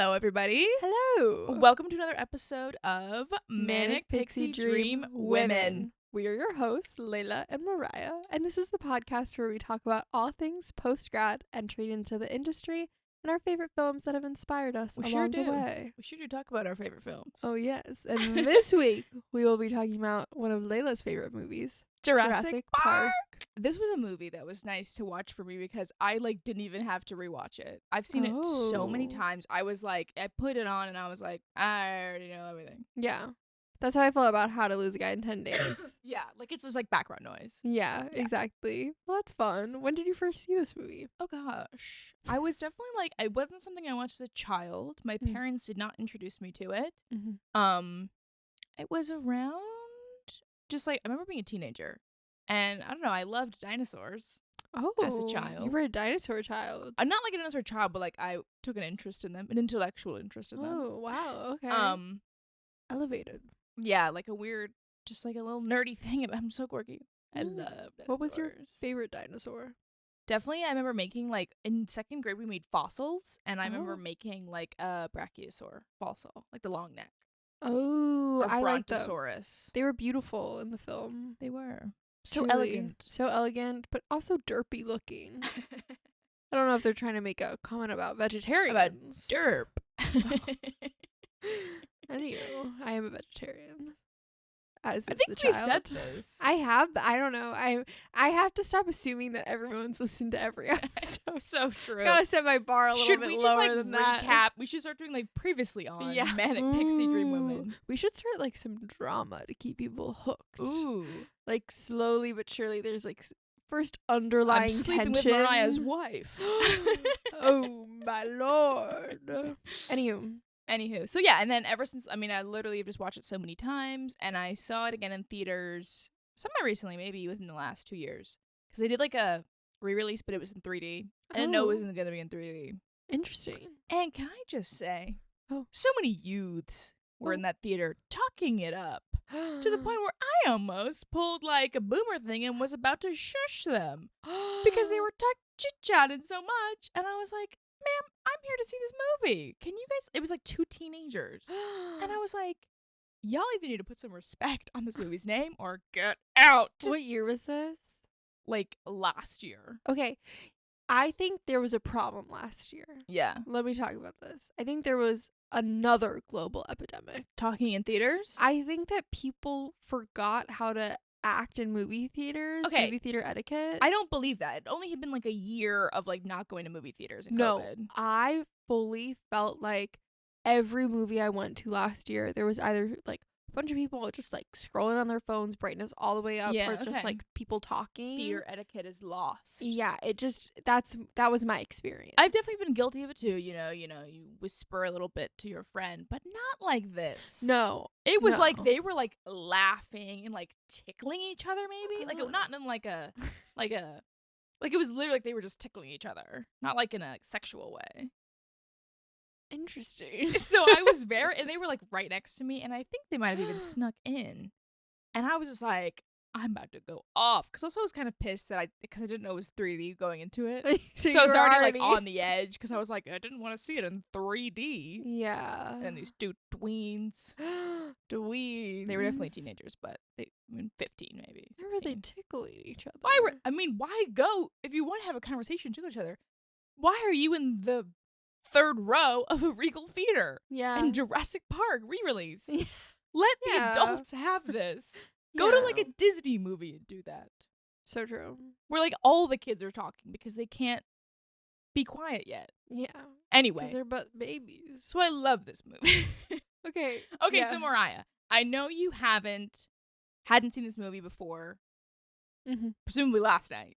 Hello, everybody. Hello. Welcome to another episode of Manic Pixie Dream Women. We are your hosts, Lela and Mariah, and this is the podcast where we talk about all things post-grad, entry into the industry, and our favorite films that have inspired us along the way. We sure do talk about our favorite films. Oh, yes. And this week, we will be talking about one of Leila's favorite movies, Jurassic Park. This was a movie that was nice to watch for me because I didn't even have to rewatch it. I've seen it so many times. I put it on and I was like, I already know everything. Yeah. That's how I felt about How to Lose a Guy in 10 Days. Yeah, it's just background noise. Yeah, exactly. Well, that's fun. When did you first see this movie? Oh gosh. I was definitely it wasn't something I watched as a child. My parents did not introduce me to it. Mm-hmm. It was around I remember being a teenager. And I don't know, I loved dinosaurs. Oh, as a child. You were a dinosaur child. I'm not a dinosaur child, but I took an interest in them, an intellectual interest in them. Oh, wow. Okay. Elevated. Yeah, a weird, just a little nerdy thing. I'm so quirky. I love dinosaurs. What was your favorite dinosaur? Definitely, I remember making in second grade we made fossils, and I remember making a brachiosaur fossil, the long neck. Oh, I like them. Brontosaurus. They were beautiful in the film. They were so Truly. So elegant, but also derpy looking. I don't know if they're trying to make a comment about vegetarians. Derp. Anywho, I am a vegetarian. As I is think the child. We've said this. I have, but I don't know. I have to stop assuming that everyone's listened to every episode. So true. Gotta set my bar a little bit lower than that. Recap? We should start doing previously on Manic Pixie Dream Women. We should start some drama to keep people hooked. Ooh. Slowly but surely there's first underlying I'm sleeping tension. with Mariah's wife. Oh my lord. Anywho, so yeah, and then ever since, I literally have just watched it so many times, and I saw it again in theaters semi-recently, maybe within the last 2 years, because they did a re-release, but it was in 3D. I didn't know it wasn't going to be in 3D. Interesting. And can I just say, so many youths were in that theater talking it up, to the point where I almost pulled a boomer thing and was about to shush them, because they were chit-chatting so much, and I was like, ma'am, I'm here to see this movie. Can you guys... It was 2 teenagers. And I was like, y'all either need to put some respect on this movie's name or get out. What year was this? Last year. Okay. I think there was a problem last year. Yeah. Let me talk about this. I think there was another global epidemic. Talking in theaters? I think that people forgot how to act in movie theaters, movie theater etiquette. I don't believe that. It only had been a year of not going to movie theaters in COVID. No, I fully felt like every movie I went to last year, there was either a bunch of people just scrolling on their phones, brightness all the way up, or just people talking. Theater etiquette is lost. Yeah, that was my experience. I've definitely been guilty of it too. You whisper a little bit to your friend, but not like this. No, it was they were laughing and tickling each other. Maybe not in it was literally they were just tickling each other, not in a sexual way. Interesting. So I was and they were right next to me, and I think they might have even snuck in, and I was just I'm about to go off, because also I was kind of pissed because I didn't know it was 3D going into it. so I was already on the edge, because I was I didn't want to see it in 3D. Yeah. And these 2 tweens. Dweens. They were definitely teenagers, but 15 maybe. 16. Why were they tickling each other? Why go, if you want to have a conversation to each other, why are you in the 3rd row of a Regal Theater? Yeah. In Jurassic Park re-release? Yeah. Let the adults have this. Go to a Disney movie and do that. So true. Where all the kids are talking because they can't be quiet yet. Yeah. Anyway. Because they're but babies. So I love this movie. Okay. So Mariah, I know you hadn't seen this movie before. Mm-hmm. Presumably last night.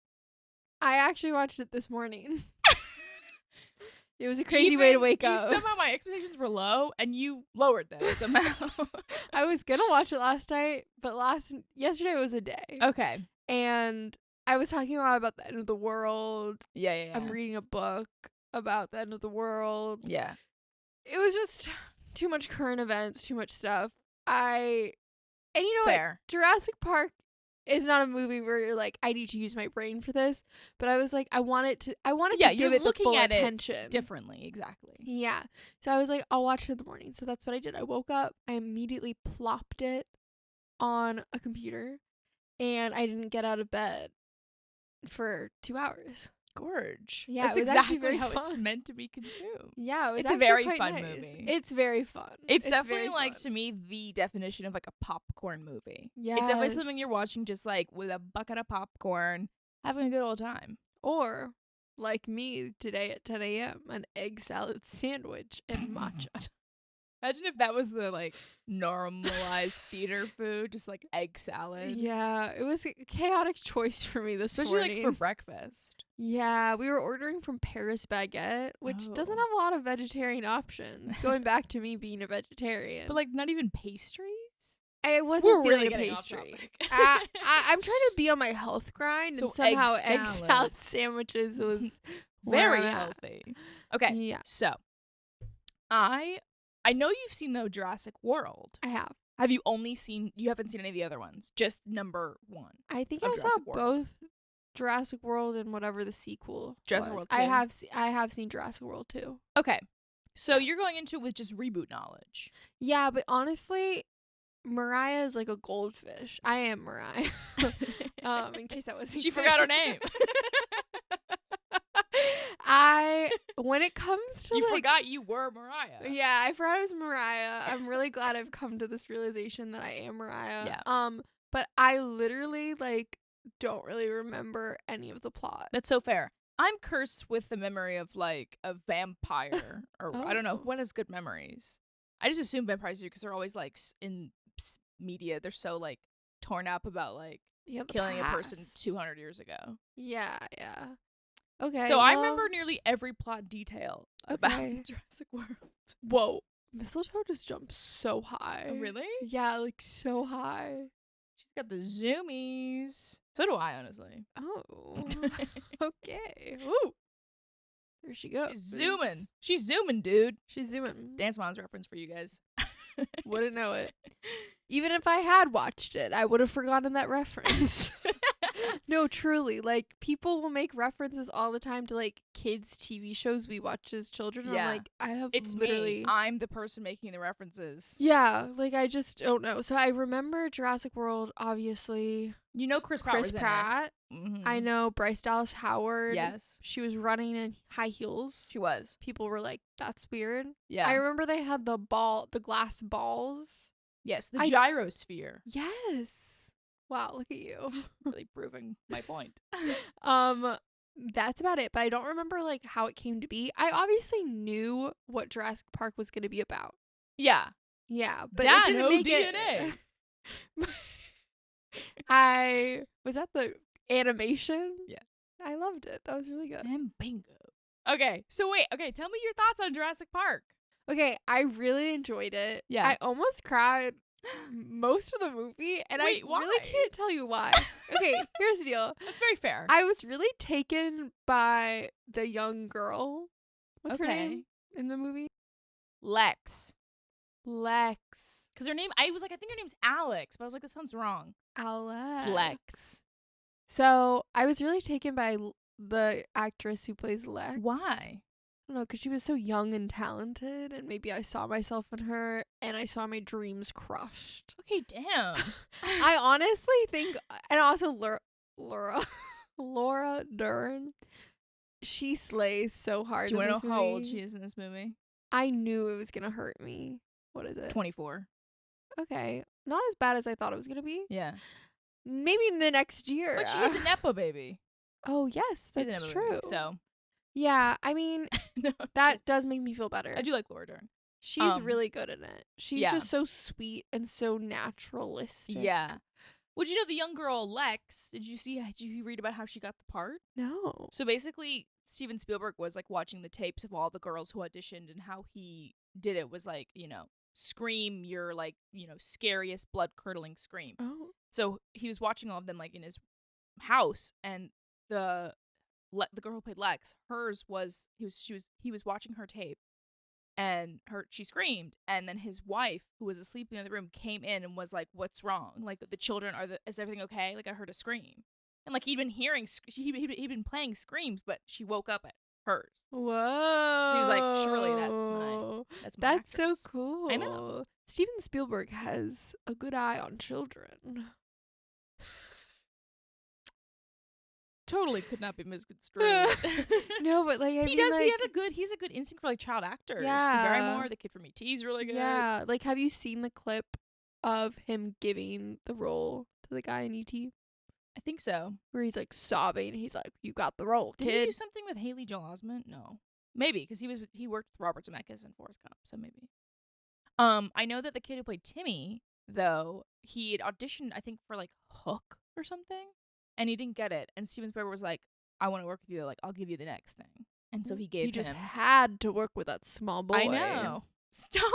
I actually watched it this morning. It was a crazy way to wake up. Somehow my expectations were low, and you lowered them somehow. I was gonna watch it last night, but yesterday was a day. Okay. And I was talking a lot about the end of the world. Yeah. I'm reading a book about the end of the world. Yeah. It was just too much current events, too much stuff. And you know Fair. what? Jurassic Park it's not a movie where you're like, I need to use my brain for this. But I was like, I wanted to Yeah, give you're it the looking full at it attention. differently, exactly. Yeah. So I was like, I'll watch it in the morning. So that's what I did. I woke up, I immediately plopped it on a computer, and I didn't get out of bed for 2 hours. Gorge. Yeah, That's it was actually exactly very how it's fun. meant to be consumed. Yeah, it was It's a actually very quite fun nice. movie. It's very fun. It's very definitely like, fun. to me, the definition of like a popcorn movie. Yes. It's definitely something you're watching just like with a bucket of popcorn, having a good old time. Or like me today at 10 a.m., an egg salad sandwich and matcha. Imagine if that was the like normalized theater food, just like egg salad. Yeah, it was a chaotic choice for me this Especially morning. like for breakfast. Yeah, we were ordering from Paris Baguette, which doesn't Oh. have a lot of vegetarian options. Going back to me being a vegetarian. But like not even pastries? I wasn't We're feeling really a getting off pastry. topic. I'm trying to be on my health grind, So and somehow egg egg salad. salad sandwiches was where Very I'm at. healthy. Okay. Yeah, So I know you've seen the Jurassic World. I have. You haven't seen any of the other ones, just number 1. I think Of I saw Jurassic World. both Jurassic World and whatever the sequel Jurassic was. World I 2. have seen Jurassic World 2. Okay. So you're going into it with just reboot knowledge. Yeah, but honestly, Mariah is like a goldfish. I am Mariah. In case that wasn't She clear. forgot her name. When it comes to You like, forgot you were Mariah. yeah, I forgot I was Mariah. I'm really glad I've come to this realization that I am Mariah. Yeah. But I literally like don't really remember any of the plot. That's so fair. I'm cursed with the memory of like a vampire, or I don't know Oh. what has good memories. I just assume vampires do because they're always like in media. They're so like torn up about like Yeah, the killing a person past. 200 years ago. Yeah. Okay. So I well, remember nearly every plot detail about Okay. Jurassic World. Whoa, mistletoe just jumped so high. Oh, really? Yeah, like so high. She's got the zoomies. So do I, honestly. Oh. Okay. Ooh. There she goes. She's zooming. She's zooming, dude. She's zooming. Dance Moms reference for you guys. Wouldn't know it. Even if I had watched it, I would have forgotten that reference. No, truly. Like, people will make references all the time to, like, kids' TV shows we watched as children. And Yeah. I'm like, I have It's literally... me. I'm the person making the references. Yeah, like, I just don't know. So I remember Jurassic World, obviously. You know Chris Pratt was in it. Mhm. I know Bryce Dallas Howard. Yes. She was running in high heels. She was. People were like, that's weird. Yeah. I remember they had the glass balls. Yes, the I- gyrosphere. Yes. Wow, look at you. Really proving my point. That's about it, but I don't remember like how it came to be. I obviously knew what Jurassic Park was going to be about. Yeah. Yeah, but Dino it didn't make DNA. it. Was that the animation? Yeah. I loved it. That was really good. And bingo. Okay, so wait. Okay, tell me your thoughts on Jurassic Park. Okay, I really enjoyed it. Yeah. I almost cried most of the movie, and Wait, I why? really can't tell you why. Okay, here's the deal. That's very fair. I was really taken by the young girl. What's her Okay. name in the movie? Lex. Lex. Because her name, I was like, I think her name's Alex, but I was like, that sounds wrong. Alex. It's Lex. So I was really taken by the actress who plays Lex. Why? I don't know, because she was so young and talented, and maybe I saw myself in her, and I saw my dreams crushed. Okay, damn. I honestly think, and also Laura Dern, she slays so hard. Do you in want this to know how old movie. she is in this movie? I knew it was gonna hurt me. What is it? 24. Okay, not as bad as I thought it was gonna be. Yeah. Maybe in the next year. But she is a Nepo baby. Oh yes, She's a that's Nepo true. baby, so. Yeah, I mean No, that does make me feel better. I do like Laura Dern. She's really good in it. She's yeah. just so sweet and so naturalistic. Yeah. Would you know the young girl Lex? Did you read about how she got the part? No. So basically, Steven Spielberg was like watching the tapes of all the girls who auditioned, and how he did it was like, scream your like, scariest blood curdling scream. Oh. So he was watching all of them like in his house, and the girl who played Lex, hers was he was watching her tape, and she screamed, and then his wife, who was asleep in the other room, came in and was like, "What's wrong? Like, the children is everything okay? Like, I heard a scream." And like he'd been hearing he'd been playing screams, but she woke up at hers. Whoa. She was like, "Surely that's my That's so actress." cool. I know. Steven Spielberg has a good eye on children. Totally could not be misconstrued. No, but like he does. Like, he's a good instinct for like child actors. Yeah. Drew Barrymore, the kid from E.T. is really good. Yeah, like have you seen the clip of him giving the role to the guy in E.T.? I think so. Where he's like sobbing and he's like, "You got the role, Did kid." he do something with Haley Joel Osment? No, maybe because he worked with Robert Zemeckis in Forrest Gump, so maybe. I know that the kid who played Timmy, though, he had auditioned, I think, for like Hook or something, and he didn't get it. And Steven Spielberg was like, "I want to work with you. Like, I'll give you the next thing." And so he gave him. He just had to work with that small boy. I know. Stop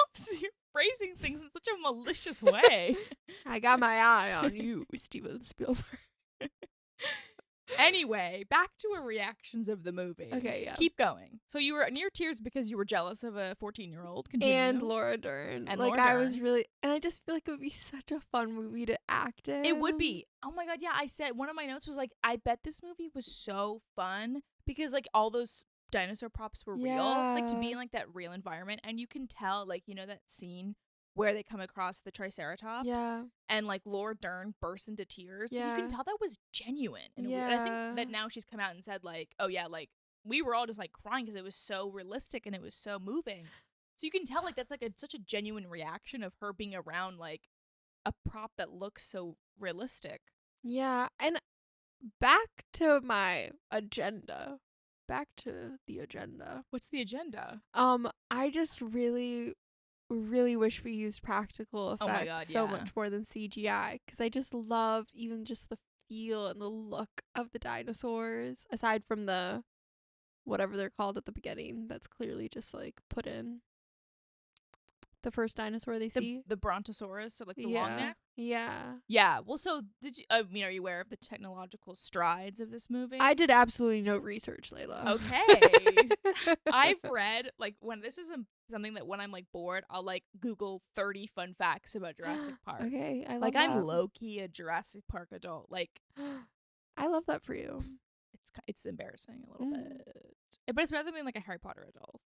phrasing things in such a malicious way. I got my eye on you, Steven Spielberg. Anyway, back to our reactions of the movie. Okay, yeah. Keep going. So you were near tears because you were jealous of a 14-year-old. And Laura Dern. And like, Laura I Dern. was really... And I just feel like it would be such a fun movie to act in. It would be. Oh my god, yeah. I said, one of my notes was like, I bet this movie was so fun because like all those dinosaur props were real. Like to be in like that real environment. And you can tell, like, you know that scene where they come across the Triceratops? Yeah. And like Laura Dern bursts into tears. Yeah. You can tell that was genuine. And I think that now she's come out and said like, oh yeah, like we were all just like crying because it was so realistic and it was so moving. So you can tell like that's like such a genuine reaction of her being around like a prop that looks so realistic. Yeah. And back to my agenda. Back to the agenda. What's the agenda? I just really wish we used practical effects Oh my God, so yeah. much more than CGI, because I just love even just the feel and the look of the dinosaurs, aside from the whatever they're called at the beginning that's clearly just like put in. The first dinosaur they see. The Brontosaurus, or like the long neck? Yeah. Yeah. Well, so did you, are you aware of the technological strides of this movie? I did absolutely no research, Lela. Okay. I've read, like, when this is something that when I'm, like, bored, I'll, like, Google 30 fun facts about Jurassic Park. Okay, I love like, that. I'm low-key a Jurassic Park adult. Like, I love that for you. it's embarrassing a little bit. But it's better than being, like, a Harry Potter adult.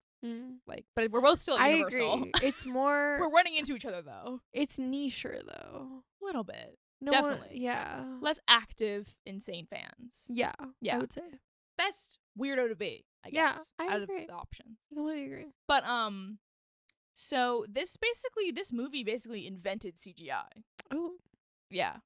Like, but we're both still at Universal. I agree. It's more... We're running into each other, though. It's nicher, though. A little bit. No Definitely. Yeah. Less active, insane fans. Yeah. Yeah. I would say. Best weirdo to be, I Yeah, guess. I out agree. of the options. I completely agree. But, so this movie basically invented CGI. Oh. Yeah.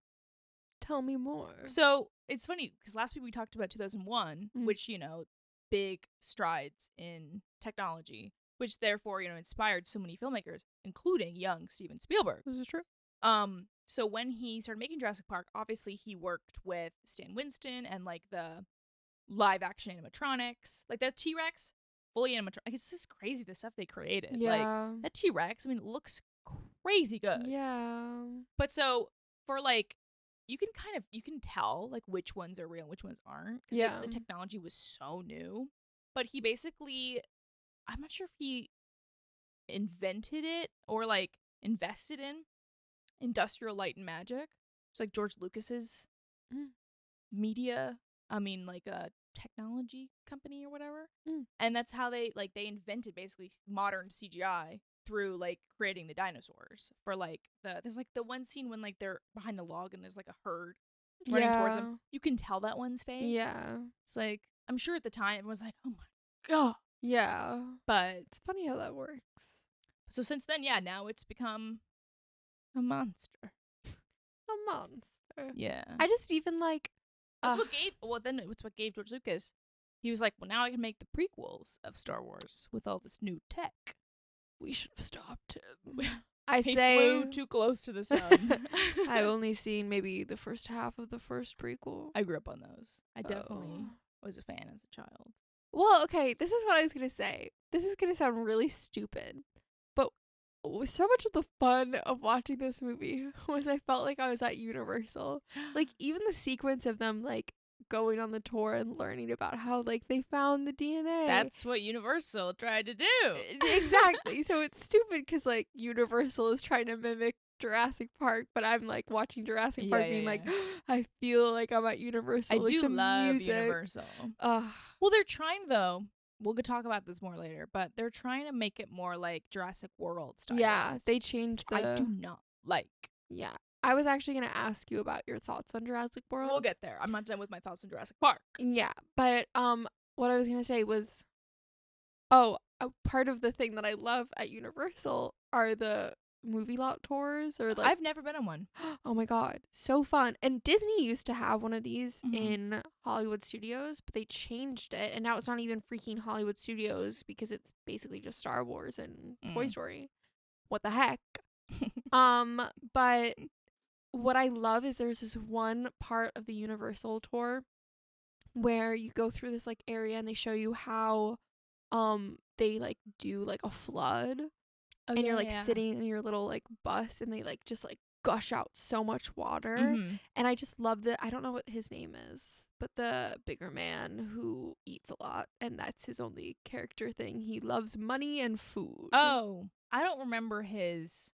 Tell me more. So it's funny because last week we talked about 2001, which, you know, big strides in technology, which therefore, you know, inspired so many filmmakers, including young Steven Spielberg. This is true. So when he started making Jurassic Park, obviously he worked with Stan Winston and like the live action animatronics, like that T-Rex, fully animatronic. Like, it's just crazy the stuff they created. Yeah. Like that T-Rex, I mean, it looks crazy good. Yeah. But so for like, you can tell like which ones are real and which ones aren't. Yeah. The technology was so new. But he basically, I'm not sure if he invented it or like invested in Industrial Light and Magic. It's like George Lucas's media, like a technology company or whatever. And that's how they invented basically modern CGI through like creating the dinosaurs for like there's like the one scene when like they're behind the log and there's like a herd running towards them. You can tell that one's fake. Yeah. It's like, I'm sure at the time it was like, oh my god. Yeah. But it's funny how that works. So since then, yeah, now it's become a monster. A monster. Yeah. I just even like it's what gave George Lucas. He was like, well, now I can make the prequels of Star Wars with all this new tech. We should have stopped him. He flew too close to the sun. I've only seen maybe the first half of the first prequel. I grew up on those. I definitely was a fan as a child. Well, okay, this is what I was going to say. This is going to sound really stupid, but so much of the fun of watching this movie was I felt like I was at Universal. Like, even the sequence of them, like, going on the tour and learning about how like they found the DNA. That's what Universal tried to do. Exactly. So it's stupid because like Universal is trying to mimic Jurassic Park, but I'm like watching Jurassic Park being like, I feel like I'm at Universal. I like, do the love music. Universal. Ugh. Well, they're trying though. We'll talk about this more later, but they're trying to make it more like Jurassic World style. Yeah, they changed the. I do not like. Yeah, I was actually gonna ask you about your thoughts on Jurassic World. We'll get there. I'm not done with my thoughts on Jurassic Park. Yeah, but what I was gonna say was, a part of the thing that I love at Universal are the movie lot tours or like I've never been on one. oh my god, so fun. And Disney used to have one of these Mhm. in Hollywood Studios, but they changed it and now it's not even freaking Hollywood Studios because it's basically just Star Wars and Toy Story. What the heck? But what I love is there's this one part of the Universal tour where you go through this like area and they show you how they like do like a flood. Oh, And you're like sitting in your little like bus and they like just like gush out so much water. Mhm. And I just love I don't know what his name is, but the bigger man who eats a lot and that's his only character thing. He loves money and food. Oh, I don't remember his.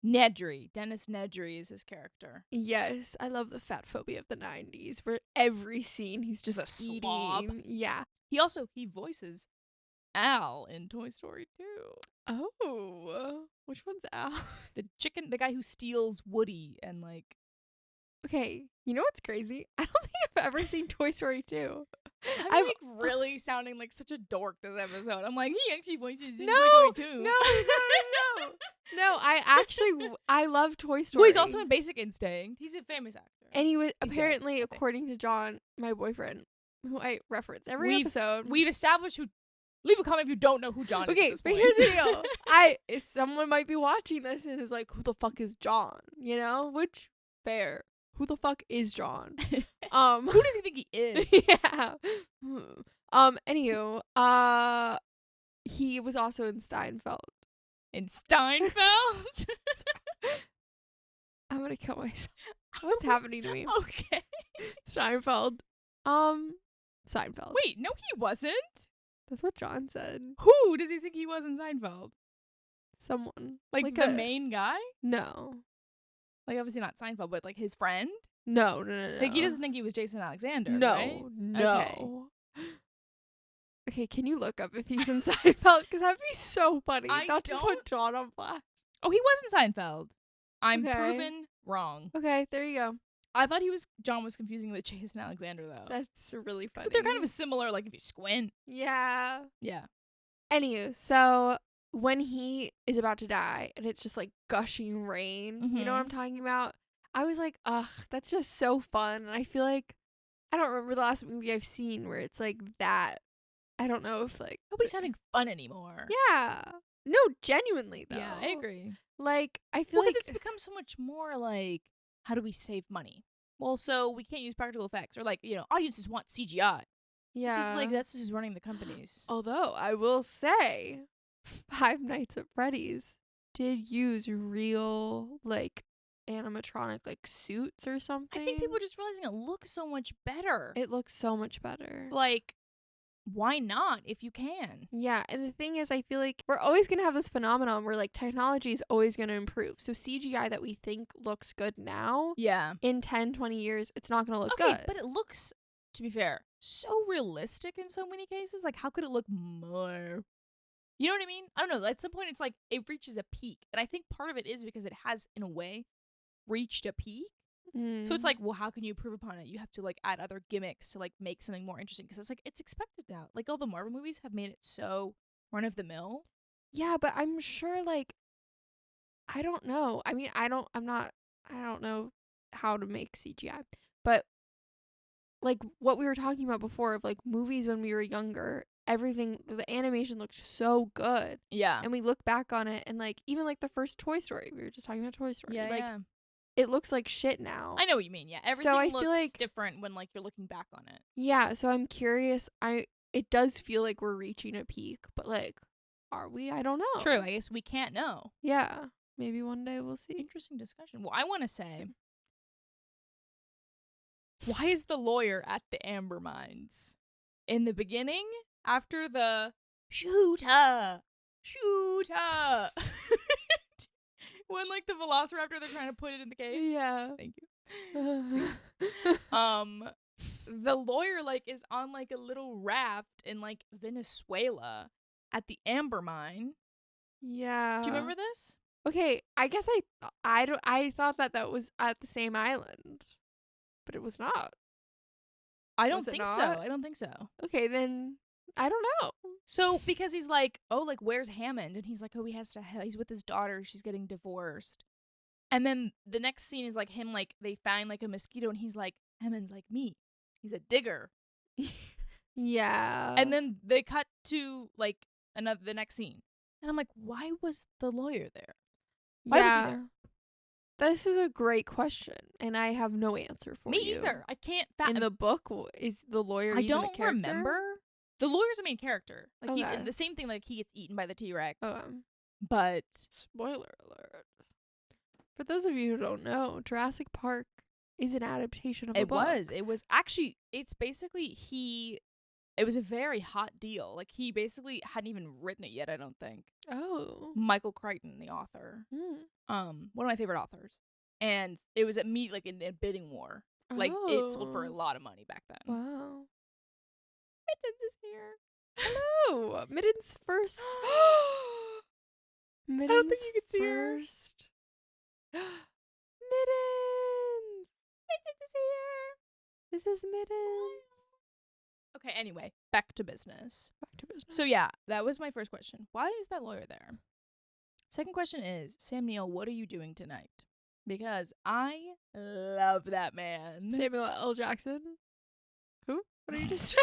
Nedry. Dennis Nedry is his character. Yes, I love the fat phobia of the 90s where every scene he's just a eating. slob. Yeah. He voices Al in Toy Story 2. Oh, which one's Al? The guy who steals Woody and like. Okay, you know what's crazy? I don't think I've ever seen Toy Story 2. I'm like really sounding like such a dork this episode. I'm like, he actually voices in No, Toy Story 2. no. No, I love Toy Story. Well, he's also in Basic Instinct. He's a famous actor. And he was He's apparently, dead, according to John, my boyfriend, who I reference every We've- episode. We've established who. Leave a comment if you don't know who John is. Okay, at this but point. here's the deal. If someone might be watching this and is like, who the fuck is John? You know? Which, fair. Who the fuck is John? Who does he think he is? Yeah. Anywho, he was also in Steinfeld. In Steinfeld? I'm gonna kill myself. What's happening to me? Okay. Steinfeld. Seinfeld. Wait, no, he wasn't. That's what John said. Who does he think he was in Seinfeld? Someone. Like the main guy? No. Like, obviously not Seinfeld, but like his friend? No. Like, he doesn't think he was Jason Alexander, No. right? No. Okay, can you look up if he's in Seinfeld? Because that'd be so funny. I Not to don't- put John on blast. Oh, he was in Seinfeld. I'm Okay. proven wrong. Okay, there you go. I thought John was confusing with Jason Alexander, though. That's really funny. So they're kind of similar, like, if you squint. Yeah. Yeah. Anywho, so when he is about to die and it's just like gushing rain, you know what I'm talking about? I was like, ugh, that's just so fun. And I feel like I don't remember the last movie I've seen where it's like that. I don't know if like Nobody's having fun anymore. Yeah. No, genuinely though. Yeah, I agree. Like I feel Well, like because it's become so much more like, how do we save money? Well, so we can't use practical effects, or like, audiences want CGI. yeah. It's just like that's who's running the companies. Although I will say, Five Nights at Freddy's did use real like animatronic like suits or something. I think people are just realizing it looks so much better. It looks so much better. Like, why not if you can? Yeah, and the thing is, I feel like we're always going to have this phenomenon where, like, technology is always going to improve. So CGI that we think looks good now, Yeah. in 10, 20 years, it's not going to look Okay, good. but it looks, to be fair, so realistic in so many cases. Like, how could it look more? You know what I mean? I don't know. At some point, it's like it reaches a peak. And I think part of it is because it has, in a way, reached a peak. So it's like, well, how can you improve upon it? You have to like add other gimmicks to like make something more interesting, because it's like it's expected now. Like all the Marvel movies have made it so run of the mill. Yeah, but I'm sure like I don't know. I mean, I don't know how to make CGI. But like what we were talking about before of like movies when we were younger, everything the animation looked so good. Yeah. And we look back on it and like even like the first Toy Story, we were just talking about Toy Story. Yeah, like yeah. it looks like shit now. I know what you mean. Yeah, everything I looks feel like different when like you're looking back on it. Yeah, so I'm curious. It does feel like we're reaching a peak, but like, are we? I don't know. True. I guess we can't know. Yeah, maybe one day we'll see. Interesting discussion. Well, I want to say Why is the lawyer at the Amber Mines? In the beginning, after the shoot her, when like the Velociraptor, they're trying to put it in the cage. Yeah. Thank you. See. The lawyer like is on like a little raft in like Venezuela at the Amber Mine. Yeah. Do you remember this? Okay, I guess I thought that was at the same island, but it was not. I don't Was it think so. not? I don't think so. Okay, then I don't know. So because he's like, oh, like where's Hammond? And he's like, oh, he's with his daughter. She's getting divorced. And then the next scene is like him, like they find like a mosquito, and he's like, Hammond's like me. He's a digger. Yeah. And then they cut to like the next scene, and I'm like, why was the lawyer there? Why was he there? This is a great question, and I have no answer for Me you. either. I can't. In the book, is the lawyer I even a don't character? remember. The lawyer's a main character. Like he's Okay. in the same thing. Like he gets eaten by the T-Rex. Oh, But spoiler alert. For those of you who don't know, Jurassic Park is an adaptation of a book. It was actually. It's basically It was a very hot deal. Like he basically hadn't even written it yet. I don't think. Oh. Michael Crichton, the author. One of my favorite authors. And it was like in a bidding war. Like it sold for a lot of money back then. Wow. Mittens is here. Hello. Mittens first. Mittens I don't think you can see her. first. Mittens. Mittens is here. This is Mittens. Okay, anyway, back to business. Back to business. So yeah, that was my first question. Why is that lawyer there? Second question is, Sam Neill, what are you doing tonight? Because I love that man. Samuel L. Jackson. Who? What did you just say?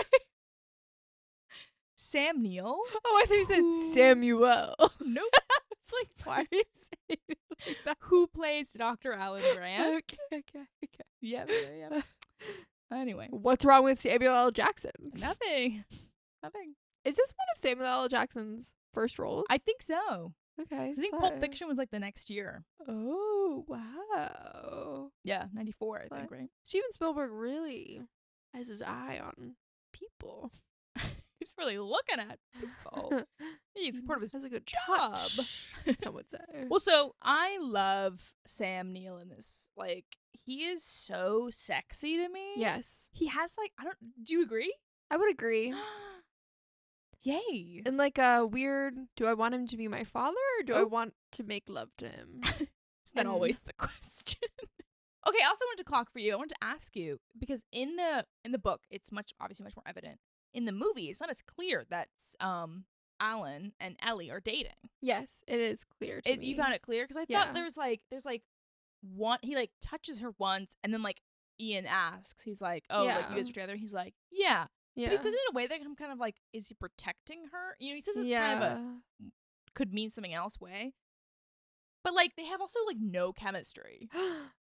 Sam Neill? Oh, I thought you said Who? Samuel. Nope. It's like, why are you saying it like that? Who plays Dr. Alan Grant? Okay. Yeah. Anyway. What's wrong with Samuel L. Jackson? Nothing. Is this one of Samuel L. Jackson's first roles? I think so. Okay. I think Pulp Fiction was like the next year. Oh, wow. Yeah, 94, I think, right? Steven Spielberg really has his eye on people. He's really looking at people. He's part of his Has a good job. touch, some would say. Well, so I love Sam Neill in this. Like, he is so sexy to me. Yes. He has like, do you agree? I would agree. Yay. And like a weird, do I want him to be my father or do I want to make love to him? Is that always the question? Okay, I also wanted to clock for you. I wanted to ask you, because in the book, it's obviously much more evident. In the movie, it's not as clear that Alan and Ellie are dating. Yes, it is clear to me. You found it clear? Because I thought there's like one, he like touches her once, and then like Ian asks, he's like, oh, like you guys are together? He's like, yeah. Yeah. But he says it in a way that I'm kind of like, is he protecting her? You know, he says it kind of could mean something else way. But like they have also like no chemistry.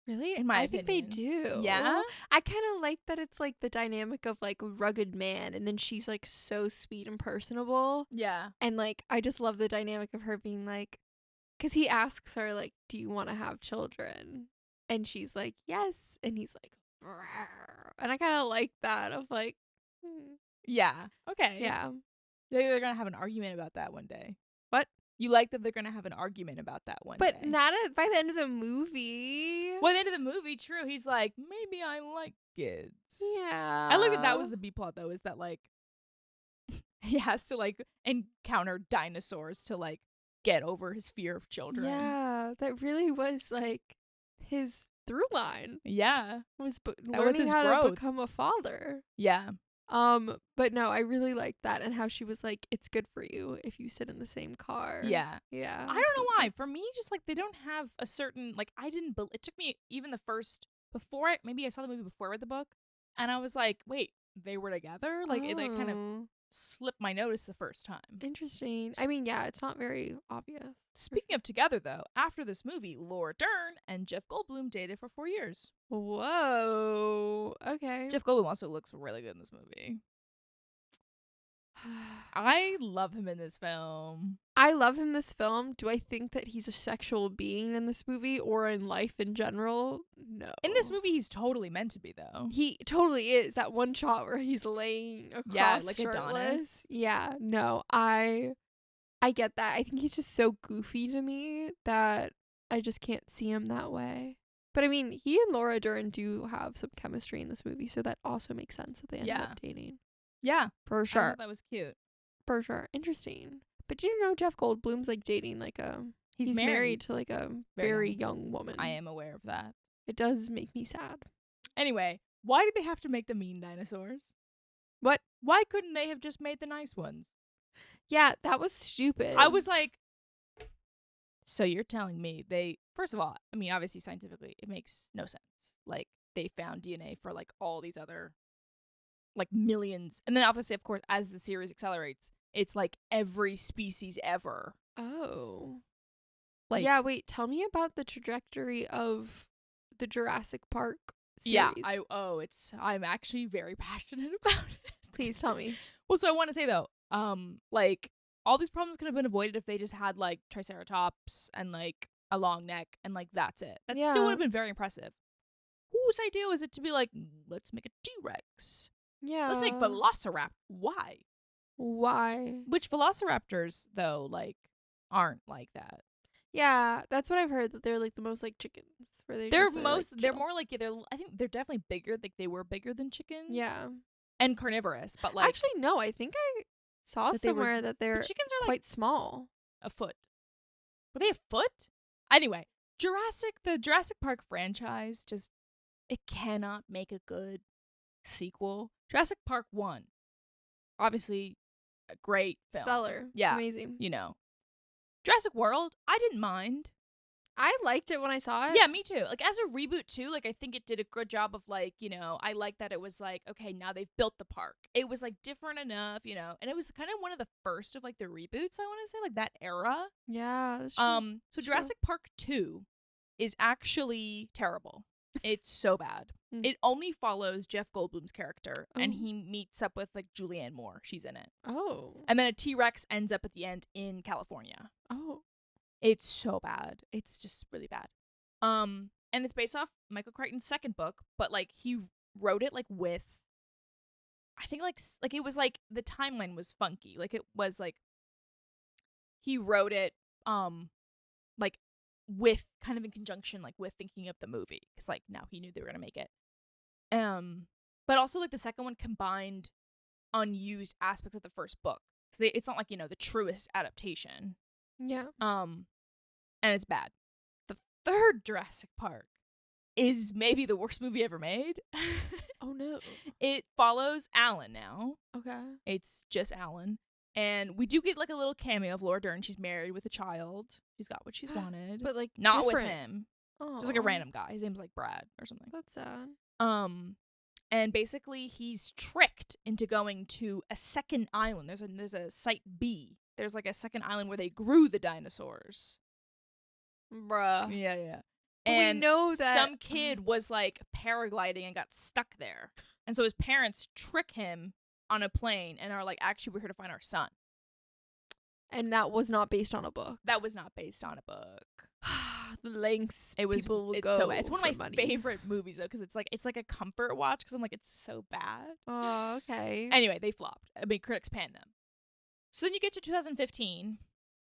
Really? In my opinion. opinion. I think they do. Yeah? I kind of like that it's like the dynamic of like a rugged man and then she's like so sweet and personable. Yeah. And like I just love the dynamic of her being like, because he asks her like, do you want to have children? And she's like, yes. And he's like, "Brr." And I kind of like that of like, Yeah. Okay. yeah. They're going to have an argument about that one day. What? You like that they're going to have an argument about that one day. But not by the end of the movie. Well, at the end of the movie, true. He's like, maybe I like kids. Yeah. I like that was the B plot, though, is that, like, he has to, like, encounter dinosaurs to, like, get over his fear of children. Yeah. That really was, like, his through line. Yeah. Was learning his how growth. to become a father. Yeah. But no, I really liked that and how she was like, it's good for you if you sit in the same car. Yeah. Yeah. I don't know why. For me, just like they don't have a certain like it took me even the first maybe I saw the movie before I read the book, and I was like, wait, they were together? Like it like kind of slipped my notice the first time. Interesting. I mean, yeah, it's not very obvious. Speaking of together though, after this movie, Laura Dern and Jeff Goldblum dated for 4 years. Whoa. Okay. Jeff Goldblum also looks really good in this movie. I love him in this film. I love him in this film. Do I think that he's a sexual being in this movie or in life in general? No. In this movie, he's totally meant to be, though. He totally is. That one shot where he's laying across like shirtless. Adonis. Yeah, no, I get that. I think he's just so goofy to me that I just can't see him that way. But I mean, he and Laura Dern do have some chemistry in this movie, so that also makes sense that they ended up dating. Yeah. For I sure. thought that was cute. For sure. Interesting. But do you know Jeff Goldblum's like dating like a he's married to like a very young woman. I am aware of that. It does make me sad. Anyway, why did they have to make the mean dinosaurs? What? Why couldn't they have just made the nice ones? Yeah, that was stupid. I was like, so you're telling me first of all, I mean, obviously scientifically, it makes no sense. Like, they found DNA for like all these other like millions. And then obviously, of course, as the series accelerates, it's like every species ever. Oh. Like, yeah, wait, tell me about the trajectory of the Jurassic Park series. Yeah, I'm actually very passionate about it. Please tell me. Well, so I want to say though, like all these problems could have been avoided if they just had like Triceratops and like a long neck and like that's it. That still would have been very impressive. Whose idea was it to be like, let's make a T-Rex? Yeah. Let's make Velociraptor. Why? Why? Which Velociraptors though, like, aren't like that. Yeah, that's what I've heard, that they're like the most like chickens. Where they're more like, I think they're definitely bigger. Like they were bigger than chickens. Yeah. And carnivorous, but like actually no, I think I saw somewhere that they're chickens are like quite small. A foot. Were they a foot? Anyway, the Jurassic Park franchise it cannot make a good sequel. Jurassic Park 1. Obviously a great film. Stellar. Yeah. Amazing. You know. Jurassic World, I didn't mind. I liked it when I saw it. Yeah, me too. Like, as a reboot, too, like, I think it did a good job of, like, you know, I like that it was, like, okay, now they've built the park. It was, like, different enough, you know, and it was kind of one of the first of, like, the reboots, I want to say, like, that era. Yeah, that's true. So Jurassic Park 2 is actually terrible. It's so bad. It only follows Jeff Goldblum's character, and he meets up with, like, Julianne Moore. She's in it. Oh. And then a T-Rex ends up at the end in California. Oh. It's so bad. It's just really bad. And it's based off Michael Crichton's second book, but like he wrote it like with, I think like it was like the timeline was funky. Like it was like he wrote it like with kind of in conjunction like with thinking of the movie, because like now he knew they were gonna make it. But also like the second one combined unused aspects of the first book. So it's not like, you know, the truest adaptation. Yeah. And it's bad. The third Jurassic Park is maybe the worst movie ever made. Oh no. It follows Alan now. Okay. It's just Alan. And we do get like a little cameo of Laura Dern. She's married with a child. She's got what she's wanted. But like not different. with him. Aww. Just like a random guy. His name's like Brad or something. That's sad. And basically he's tricked into going to a second island. There's a site B. There's like a second island where they grew the dinosaurs. Bruh. Yeah. But And we know that some kid was like paragliding and got stuck there. And so his parents trick him on a plane and are like, actually, we're here to find our son. And that was not based on a book. That was not based on a book. The lengths people will it's go. So bad. It's one of my money. favorite movies though, because it's like a comfort watch, because I'm like, it's so bad. Oh, okay. Anyway, they flopped. I mean, critics panned them. So then you get to 2015,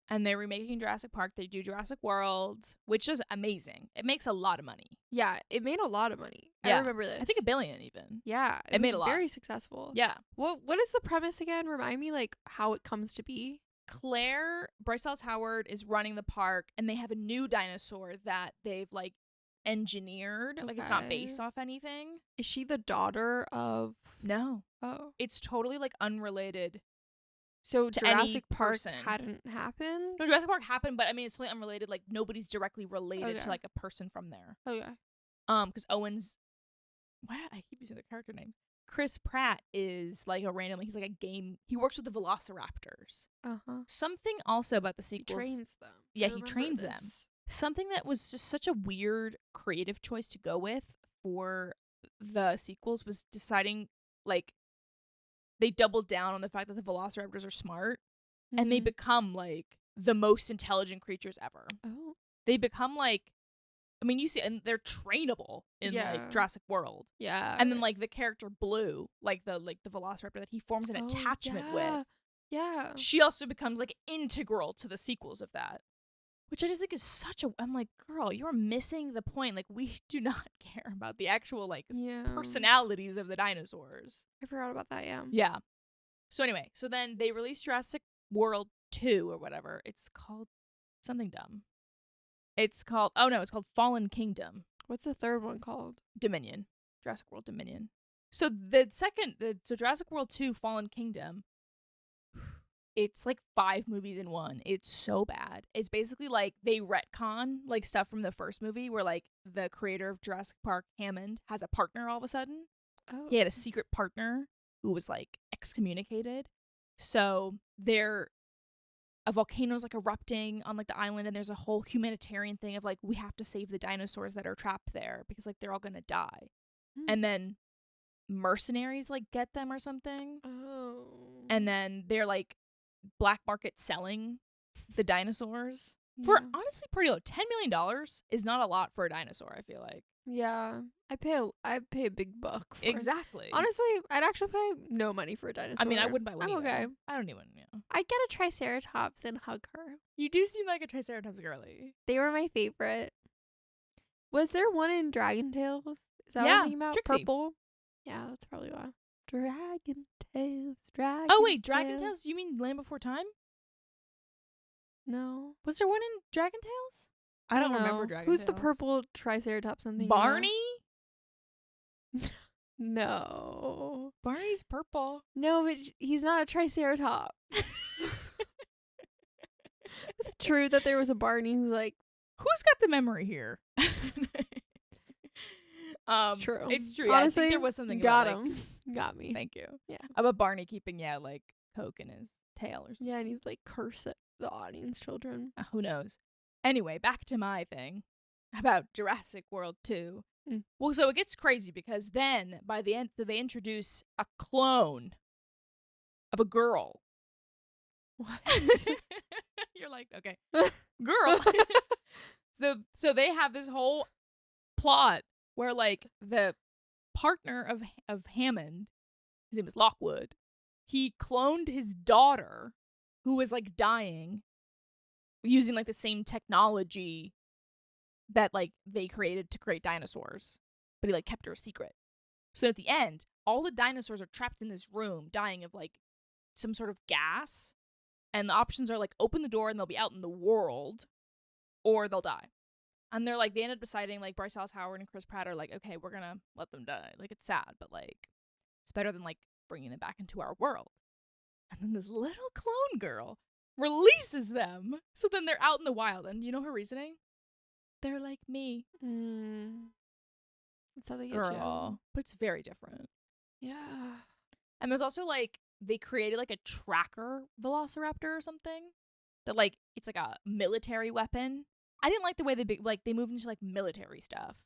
and they're remaking Jurassic Park. They do Jurassic World, which is amazing. It makes a lot of money. Yeah, it made a lot of money. Yeah. I remember this. I think $1 billion even. Yeah, it made was a lot. Very successful. Yeah. What is the premise again? Remind me, like how it comes to be. Bryce Dallas Howard is running the park, and they have a new dinosaur that they've like engineered. Okay. Like it's not based off anything. Is she the daughter of? No. Oh. It's totally like unrelated. So to Jurassic any Park person. hadn't happened? No, Jurassic Park happened, but I mean it's totally unrelated. Like nobody's directly related to like a person from there. Okay. Because Owen's, I keep using their character names. Chris Pratt is like he's like a game. He works with the Velociraptors. Something also about the sequels. He trains them. Yeah, he trains them. Something that was just such a weird creative choice to go with for the sequels was deciding like they double down on the fact that the velociraptors are smart, and they become like the most intelligent creatures ever. Oh. They become like, I mean, you see, and they're trainable in like Jurassic World. Yeah. And then like the character Blue, like the velociraptor that he forms an attachment with. Yeah. She also becomes like integral to the sequels of that. Which I just think is such a, I'm like, girl, you're missing the point. Like, we do not care about the actual like personalities of the dinosaurs. I forgot about that, yeah. Yeah. So anyway, so then they released Jurassic World 2 or whatever. It's called something dumb. It's called Fallen Kingdom. What's the third one called? Dominion. Jurassic World Dominion. So so Jurassic World 2 Fallen Kingdom, it's like 5 movies in one. It's so bad. It's basically like they retcon like stuff from the first movie where like the creator of Jurassic Park, Hammond, has a partner all of a sudden. Oh. He had a secret partner who was like excommunicated. So a volcano's like erupting on like the island, and there's a whole humanitarian thing of like, we have to save the dinosaurs that are trapped there because like they're all gonna die. And then mercenaries like get them or something. Oh. And then they're like black market selling the dinosaurs for honestly pretty low. $10 million is not a lot for a dinosaur, I feel like. Yeah. I'd pay a big buck for Exactly. Honestly, I'd actually pay no money for a dinosaur. I mean, I wouldn't buy one. I'm either. okay. I don't even, I'd get a triceratops and hug her. You do seem like a triceratops girly. They were my favorite. Was there one in Dragon Tales? Is that what Yeah, I'm thinking about? Trixie. Purple? Yeah, that's probably why. Dragon Tales, Dragon Oh wait, Dragon Tales? You mean Land Before Time? No. Was there one in Dragon Tales? I don't remember Dragon Who's Tales. the purple triceratops I'm thinking Barney? of? No. Barney's purple. No, but he's not a triceratops. Is it true that there was a Barney who like... Who's got the memory here? It's true. It's true. Honestly, I think there was something got about, him. Got me. Thank you. Yeah. About Barney keeping, like, Coke in his tail or something. Yeah, and he would like curse at the audience children. Who knows? Anyway, back to my thing about Jurassic World 2. Well, so it gets crazy because then by the end, so they introduce a clone of a girl. What? You're like, okay, girl. So they have this whole plot where like the partner of Hammond, his name is Lockwood, he cloned his daughter who was like dying using like the same technology that like they created to create dinosaurs, but he like kept her a secret. So at the end, all the dinosaurs are trapped in this room dying of like some sort of gas, and the options are like open the door and they'll be out in the world, or they'll die. And they're like, they ended up deciding, like, Bryce Dallas Howard and Chris Pratt are like, okay, we're gonna let them die. Like, it's sad, but like it's better than like bringing them back into our world. And then this little clone girl releases them, so then they're out in the wild. And you know her reasoning? They're like me. That's how they get Girl. But it's very different. you. Yeah. And there's also like, they created like a tracker velociraptor or something that like, it's like a military weapon. I didn't like the way they moved into like military stuff.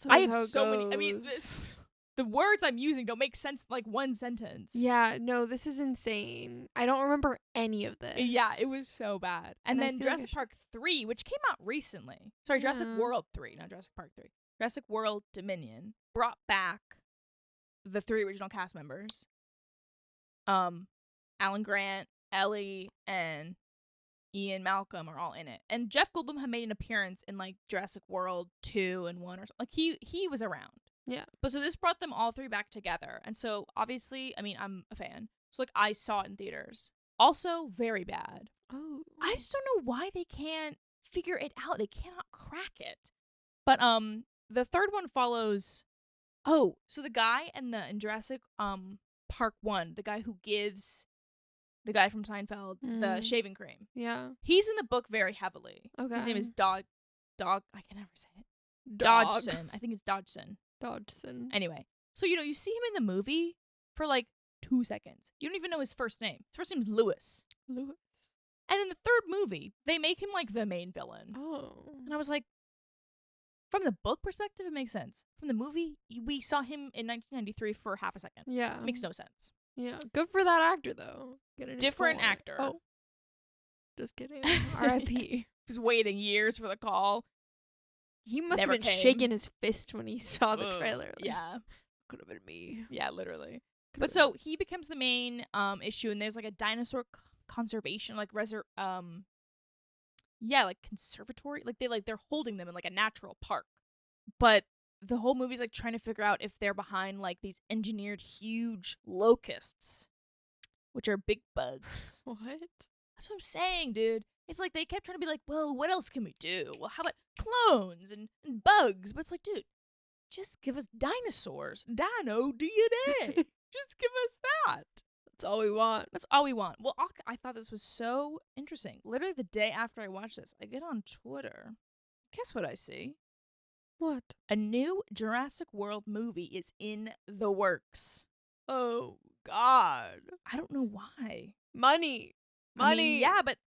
I have so many. I mean, the words I'm using don't make sense in like one sentence. Yeah, no, this is insane. I don't remember any of this. Yeah, it was so bad. And then Jurassic Park 3, which came out recently. Sorry, Jurassic World 3, not Jurassic Park 3. Jurassic World Dominion brought back the 3 original cast members. Alan Grant, Ellie, and Ian Malcolm are all in it. And Jeff Goldblum had made an appearance in like Jurassic World 2 and 1 or something. Like he was around. Yeah. But so this brought them all 3 back together. And so obviously, I mean, I'm a fan. So like I saw it in theaters. Also very bad. Oh. I just don't know why they can't figure it out. They cannot crack it. But the third one follows so the guy in Jurassic Park 1, the guy who gives the guy from Seinfeld the shaving cream. Yeah. He's in the book very heavily. Okay. His name is Dog I can never say it. Dodgson. I think it's Dodgson. Anyway. So you see him in the movie for like 2 seconds. You don't even know his first name. His first name is Lewis. And in the third movie, they make him like the main villain. Oh. And I was like, from the book perspective, it makes sense. From the movie, we saw him in 1993 for half a second. Yeah. It makes no sense. Yeah, good for that actor though. Getting his Different call. actor. Oh, just kidding. R.I.P. He's waiting years for the call. He must Never have been came. shaking his fist when he saw the Ugh, trailer. Like, yeah. could have been me. Yeah, literally. Could've But so he becomes the main issue, and there's like a dinosaur conservation, like like conservatory. Like they're holding them in like a natural park. But the whole movie's like trying to figure out if they're behind like these engineered huge locusts, which are big bugs. What? That's what I'm saying, dude. It's like they kept trying to be like, well, what else can we do? Well, how about clones and bugs? But it's like, dude, just give us dinosaurs. Dino DNA. Just give us that. That's all we want. That's all we want. Well, I thought this was so interesting. Literally the day after I watched this, I get on Twitter. Guess what I see? What? A new Jurassic World movie is in the works. Oh, God. I don't know why. Money. I mean, yeah, but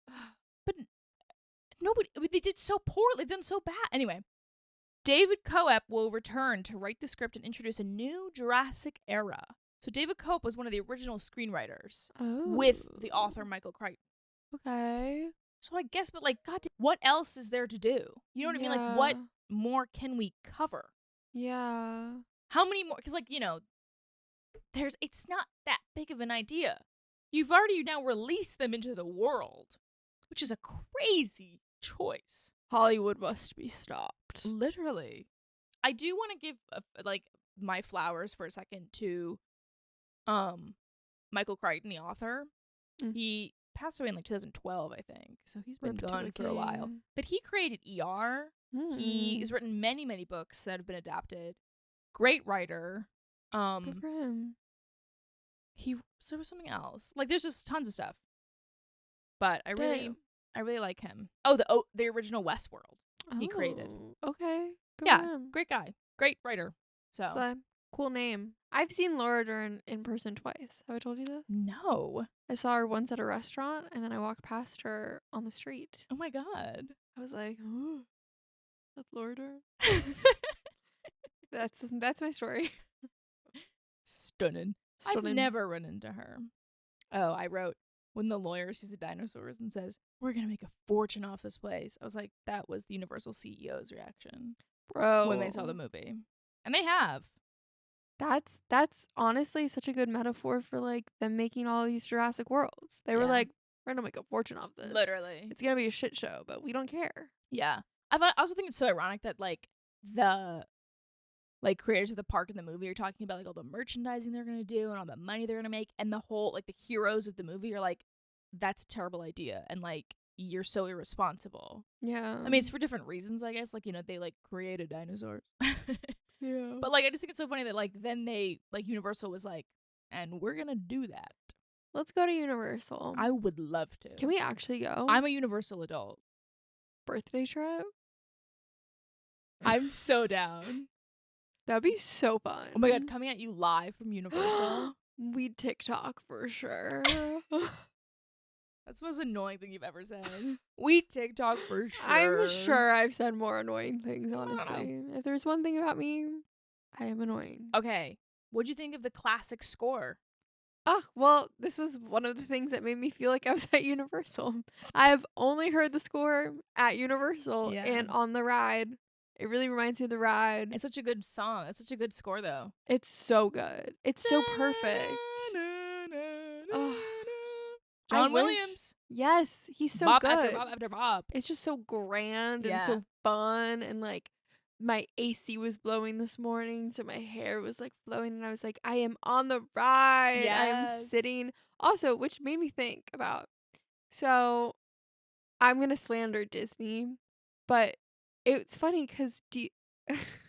nobody. They did so poorly. They've done so bad. Anyway, David Coep will return to write the script and introduce a new Jurassic era. So David Cope was one of the original screenwriters with the author Michael Crichton. Okay. So I guess, but like, God, what else is there to do? You know what I mean? Like, what more can we cover? Yeah. How many more? Because, like, you know, it's not that big of an idea. You've already now released them into the world, which is a crazy choice. Hollywood must be stopped. Literally. I do want to give, like, my flowers for a second to Michael Crichton, the author. He passed away in like 2012, I think. So he's been gone for a while. But he created ER. He has written many, many books that have been adapted. Great writer. Good for him. There was something else. Like there's just tons of stuff. But I really like him. Oh, the original Westworld he created. Okay. Good Yeah, for him. great guy. Great writer. So cool name. I've seen Laura Dern in person twice. Have I told you this? No. I saw her once at a restaurant, and then I walked past her on the street. Oh my God. I was like, oh, that's Laura Dern. That's my story. Stunning. I've never run into her. Oh, I wrote, when the lawyer sees the dinosaurs and says, we're going to make a fortune off this place. I was like, that was the Universal CEO's reaction. Bro. When they saw the movie. And they have. That's honestly such a good metaphor for like them making all these Jurassic Worlds. They were like, we're gonna make a fortune off this. Literally. It's gonna be a shit show, but we don't care. Yeah. I also think it's so ironic that like the like creators of the park in the movie are talking about like all the merchandising they're gonna do and all the money they're gonna make, and the whole like the heroes of the movie are like, that's a terrible idea and like you're so irresponsible. Yeah. I mean, it's for different reasons, I guess. Like, you know, they like created dinosaurs. Yeah. But like I just think it's so funny that like then they like Universal was like, and we're gonna do that. Let's go to Universal. I would love to. Can we actually go? I'm a Universal adult. Birthday trip? I'm so down. That'd be so fun. Oh my God, coming at you live from Universal. We'd TikTok for sure. That's the most annoying thing you've ever said. We TikTok for sure. I'm sure I've said more annoying things, honestly. If there's one thing about me, I am annoying. Okay. What'd you think of the classic score? Oh, well, this was one of the things that made me feel like I was at Universal. I've only heard the score at Universal and on the ride. It really reminds me of the ride. It's such a good song. It's such a good score, though. It's so good. It's so perfect. Oh. John Williams. Yes, he's so Bob good. After Bob after Bob. It's just so grand and so fun, and like my AC was blowing this morning, so my hair was like flowing, and I was like, I am on the ride. I am sitting. Also, which made me think about, so I'm gonna slander Disney, but it's funny because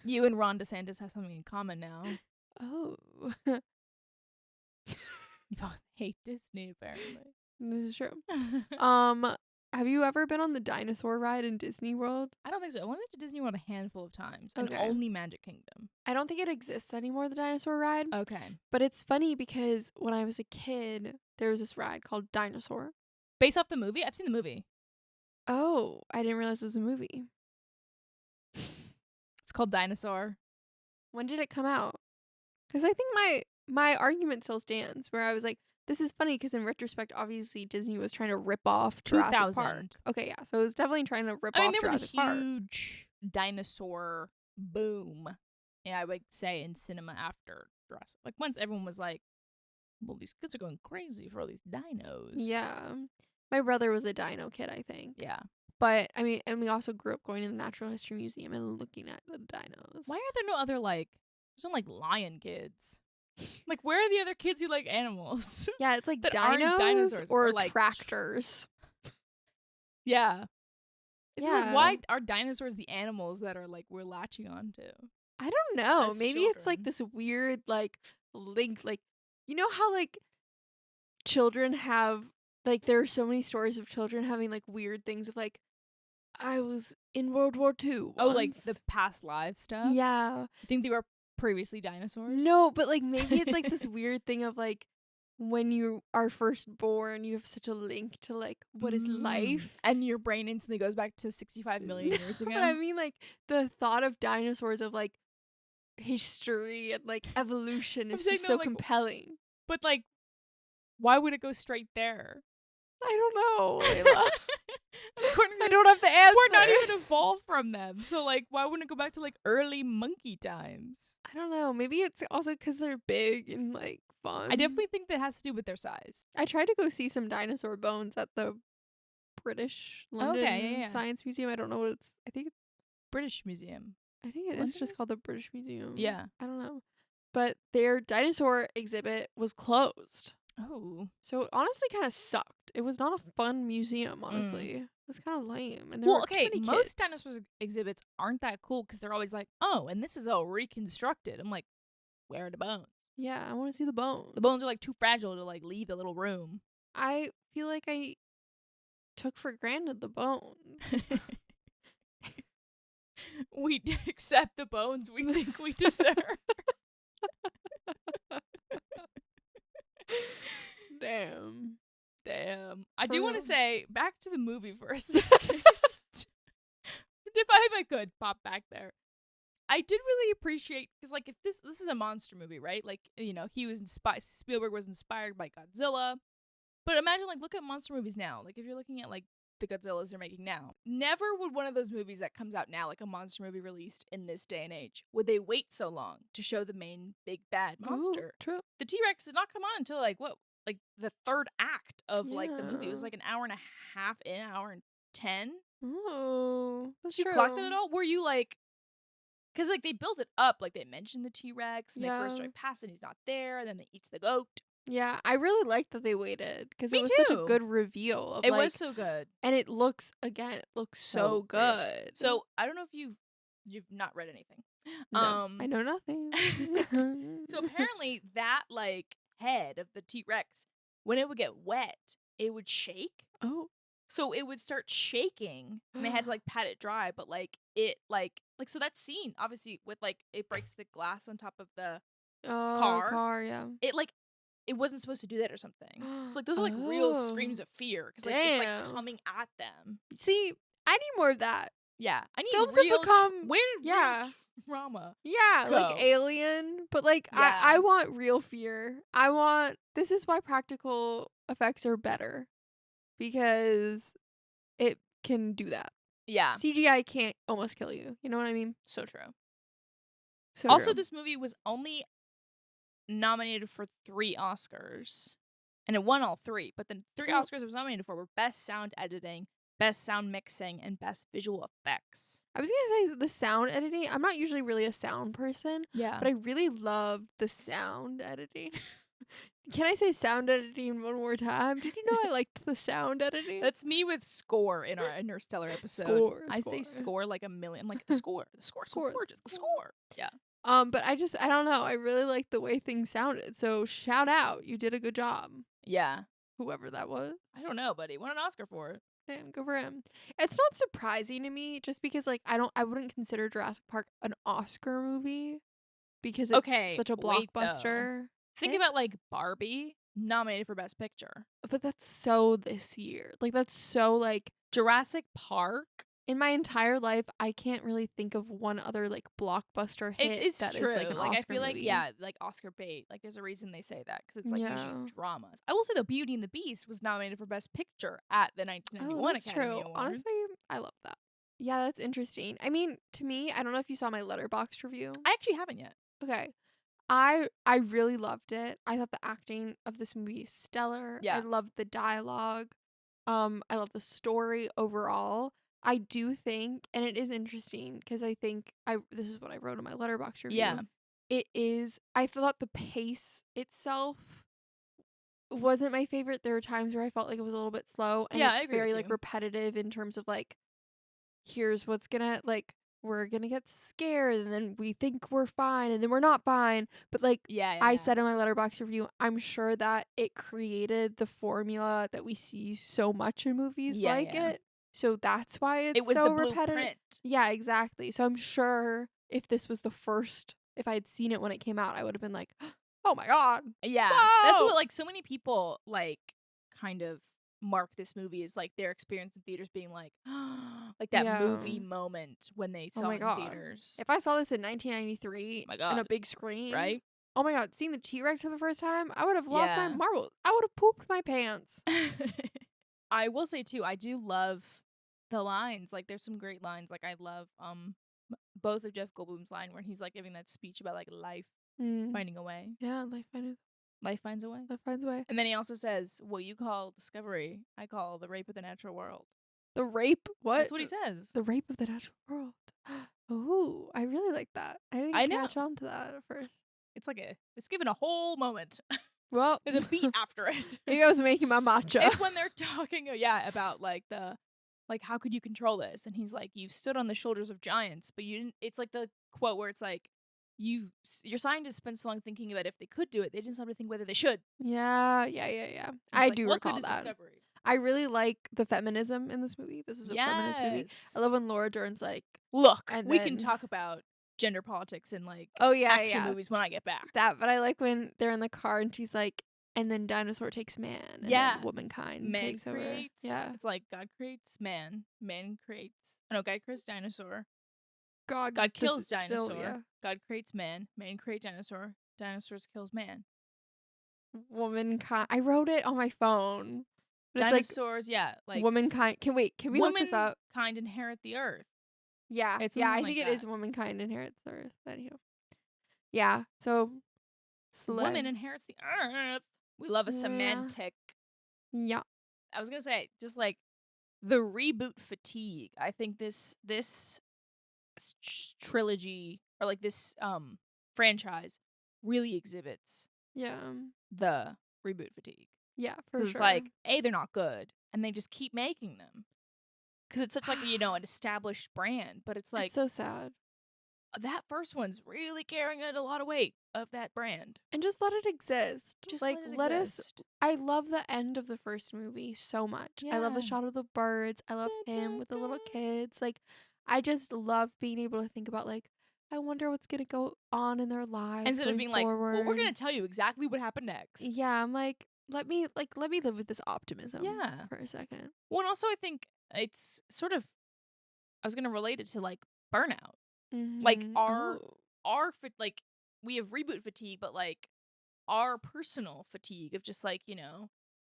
you and Ron DeSantis have something in common now. Oh. You both hate Disney, apparently. This is true. Have you ever been on the dinosaur ride in Disney World? I don't think so. I went to Disney World a handful of times, and only Magic Kingdom. I don't think it exists anymore, the dinosaur ride. Okay. But it's funny because when I was a kid, there was this ride called Dinosaur. Based off the movie? I've seen the movie. Oh, I didn't realize it was a movie. It's called Dinosaur. When did it come out? Because I think my argument still stands where I was like, this is funny because in retrospect, obviously Disney was trying to rip off Jurassic Park. 2000. Okay, yeah, so it was definitely trying to rip I mean, off there was a Jurassic Park. huge dinosaur boom. Yeah, I would say in cinema after Jurassic. Like once everyone was like, well, these kids are going crazy for all these dinos. Yeah. My brother was a dino kid, I think. Yeah. But, I mean, and we also grew up going to the Natural History Museum and looking at the dinos. Why are there no other, like, there's no, like, lion kids? Like, where are the other kids who like animals? Yeah, it's like that aren't dinos dinosaurs or like tractors. Yeah. It's just like, Yeah. why are dinosaurs the animals that are, like, we're latching onto? I don't know. As Maybe it's like children. this weird, like, link. Like, you know how, like, children have, like, there are so many stories of children having, like, weird things of, like, I was in World War II Oh, like, once. the past life stuff? Yeah. You think they were previously dinosaurs? No, but, like, maybe it's, like, this weird thing of, like, when you are first born, you have such a link to, like, what is life. And your brain instantly goes back to 65 million years ago. But I mean, like, the thought of dinosaurs, of, like, history and, like, evolution is saying, just no, so like, compelling. But, like, why would it go straight there? I don't know, Lela. According to I this, don't have the answer. we're not even evolved from them. So, like, why wouldn't it go back to, like, early monkey times? I don't know. Maybe it's also because they're big and, like, fun. I definitely think that has to do with their size. I tried to go see some dinosaur bones at the British London yeah. Science Museum. I don't know what it's. I think British Museum. it is London just called the British Museum. Yeah. I don't know. But their dinosaur exhibit was closed. Oh. So it honestly kind of sucked. It was not a fun museum, honestly. It was kind of lame. And there Well, were too okay, many most kids. dinosaur exhibits aren't that cool because they're always like, oh, and this is all reconstructed. I'm like, where are the bones? Yeah, I want to see the bones. The bones are, like, too fragile to, like, leave the little room. I feel like I took for granted the bones. We accept the bones we think we deserve. Damn. I do want to real. say, back to the movie for a second. if I could pop back there. I did really appreciate, because, like, if this is a monster movie, right? Like, you know, Spielberg was inspired by Godzilla. But imagine, like, look at monster movies now. Like, if you're looking at, like, the Godzillas they're making now. Never would one of those movies that comes out now, like a monster movie released in this day and age, would they wait so long to show the main big bad monster. Ooh, true. The T-Rex did not come on until, like, what? Like, the third act of, like, the movie. It was, Yeah. like, an hour and a half in, an hour and 10. Oh, that's Did you true. clock that at all? Were you, like... Because, like, they built it up. Like, they mentioned the T-Rex, and they first Yeah. drive past, and he's not there, and then they eats the goat. Yeah, I really liked that they waited because Me it was such a too. good reveal. Of, It like, was so good. and it looks so So real. good. So, I don't know if you've not read anything. No, I know nothing. So apparently that, like, head of the T-Rex, when it would get wet, it would shake. Oh, So it would start shaking, and they had to, like, pat it dry, but, like, it, like, so that scene, obviously, with, like, it breaks the glass on top of the car, yeah. it, like, it wasn't supposed to do that or something. So, like, those are, like, real screams of fear, because, like, it's, like, Damn. coming at them. See, I need more of that. Yeah. I need Films have real become- weird yeah. trauma. Yeah, Go. like Alien, but like Yeah. I want real fear. This is why practical effects are better, because it can do that. Yeah. CGI can't almost kill you. You know what I mean? So true. So Also, true. this movie was only nominated for 3 Oscars, and it won all 3. But the 3 Oh. Oscars it was nominated for were Best Sound Editing, Best Sound Mixing, and Best Visual Effects. I was gonna say the sound editing. I'm not usually really a sound person, Yeah. but I really loved the sound editing. Can I say sound editing one more time? Did you know I liked the sound editing? That's me with score in our Interstellar episode. Score, I say score. score like a million. I'm like, the score. The score. Score, So gorgeous. The score. score. Yeah. But I don't know. I really liked the way things sounded. So shout out, you did a good job. Yeah. Whoever that was. I don't know, but he won an Oscar for it. Damn, good for him. It's not surprising to me, just because like I wouldn't consider Jurassic Park an Oscar movie because it's Okay, such a wait, though. blockbuster. Think Okay. about, like, Barbie, nominated for Best Picture. But that's so this year. Like that's so like Jurassic Park in my entire life, I can't really think of one other like blockbuster hit It is that true. is like an Like, I Oscar feel like, movie. yeah, like Oscar bait. Like, there's a reason they say that because it's like usually Yeah. dramas. I will say, The Beauty and the Beast was nominated for Best Picture at the Oh, 1991 that's Academy true. Awards. Honestly, I love that. Yeah, that's interesting. I mean, to me, I don't know if you saw my Letterboxd review. I actually haven't yet. Okay. I really loved it. I thought the acting of this movie is stellar. Yeah. I loved the dialogue. I love the story overall. I do think, and it is interesting because I think this is what I wrote in my Letterboxd review. Yeah. It is. I thought the pace itself wasn't my favorite. There were times where I felt like it was a little bit slow, and Yeah, I it's agree very with like you. repetitive in terms of like, here's what's gonna like. We're gonna get scared, and then we think we're fine, and then we're not fine. But like Yeah, I said in my Letterboxd review, I'm sure that it created the formula that we see so much in movies like it. So that's why it's it was so the repetitive. blueprint. Yeah, exactly. So I'm sure if this was the first, if I had seen it when it came out, I would have been like, oh my God. Yeah. Whoa! That's what, like, so many people, like, kind of mark this movie as, like, their experience in theaters being like, like that Yeah. movie moment when they Oh saw my it God. in theaters. If I saw this in 1993 my on God. a big screen, Right? oh my God, seeing the T-Rex for the first time, I would have lost my Yeah. marbles. I would have pooped my pants. I will say too, I do love the lines. Like, there's some great lines. Like, I love both of Jeff Goldblum's line where he's like giving that speech about like life finding a way. Yeah, life finds a way. Life finds a way. And then he also says, "What you call discovery, I call the rape of the natural world." The rape? What? That's what he says. The rape of the natural world. Oh, I really like that. I didn't I know. catch on to that at first. It's given a whole moment. Well, There's a beat after it. maybe I was making my matcha. It's when they're talking, about like how could you control this? And he's like, you've stood on the shoulders of giants, but you didn't. It's like the quote where it's like, your scientists spent so long thinking about if they could do it, they didn't stop to think whether they should. Yeah. I do what recall good is that. discovery? I really like the feminism in this movie. This is a feminist movie. I love when Laura Dern's like, look, and we can then- talk about gender politics in like action movies when I get back. That, but I like when they're in the car and she's like, and then dinosaur takes man, and then womankind man takes creates, over. Yeah, it's like God creates man creates. God creates dinosaur. God kills dinosaur. Still, yeah. God creates man creates dinosaur. Dinosaurs kills man. Womankind. I wrote it on my phone. But Dinosaurs, like womankind. Can we look this up? Womankind inherit the earth. Yeah, It's I something think like it is that. womankind inherits the earth. Anywho, yeah. So, Woman inherits the earth. We love a semantic. Yeah. I was gonna say, just like the reboot fatigue. I think this trilogy or like this franchise really exhibits the reboot fatigue. Yeah, for sure. It's like, A, they're not good, and they just keep making them. Because it's such like, an established brand, but it's like... It's so sad. That first one's really carrying a lot of weight of that brand. And just let it exist. Just like, let it exist. I love the end of the first movie so much. I love the Yeah. shot of the birds. I love him with the little kids. Like, I just love being able to think about, like, I wonder what's going to go on in their lives Instead of being forward. like, well, we're going to tell you exactly what happened next. Yeah, I'm like, let me live with this optimism for a second. Well, and also I think it's sort of, I was going to relate it to like burnout. Mm-hmm. Like our like we have reboot fatigue, but like our personal fatigue of just like,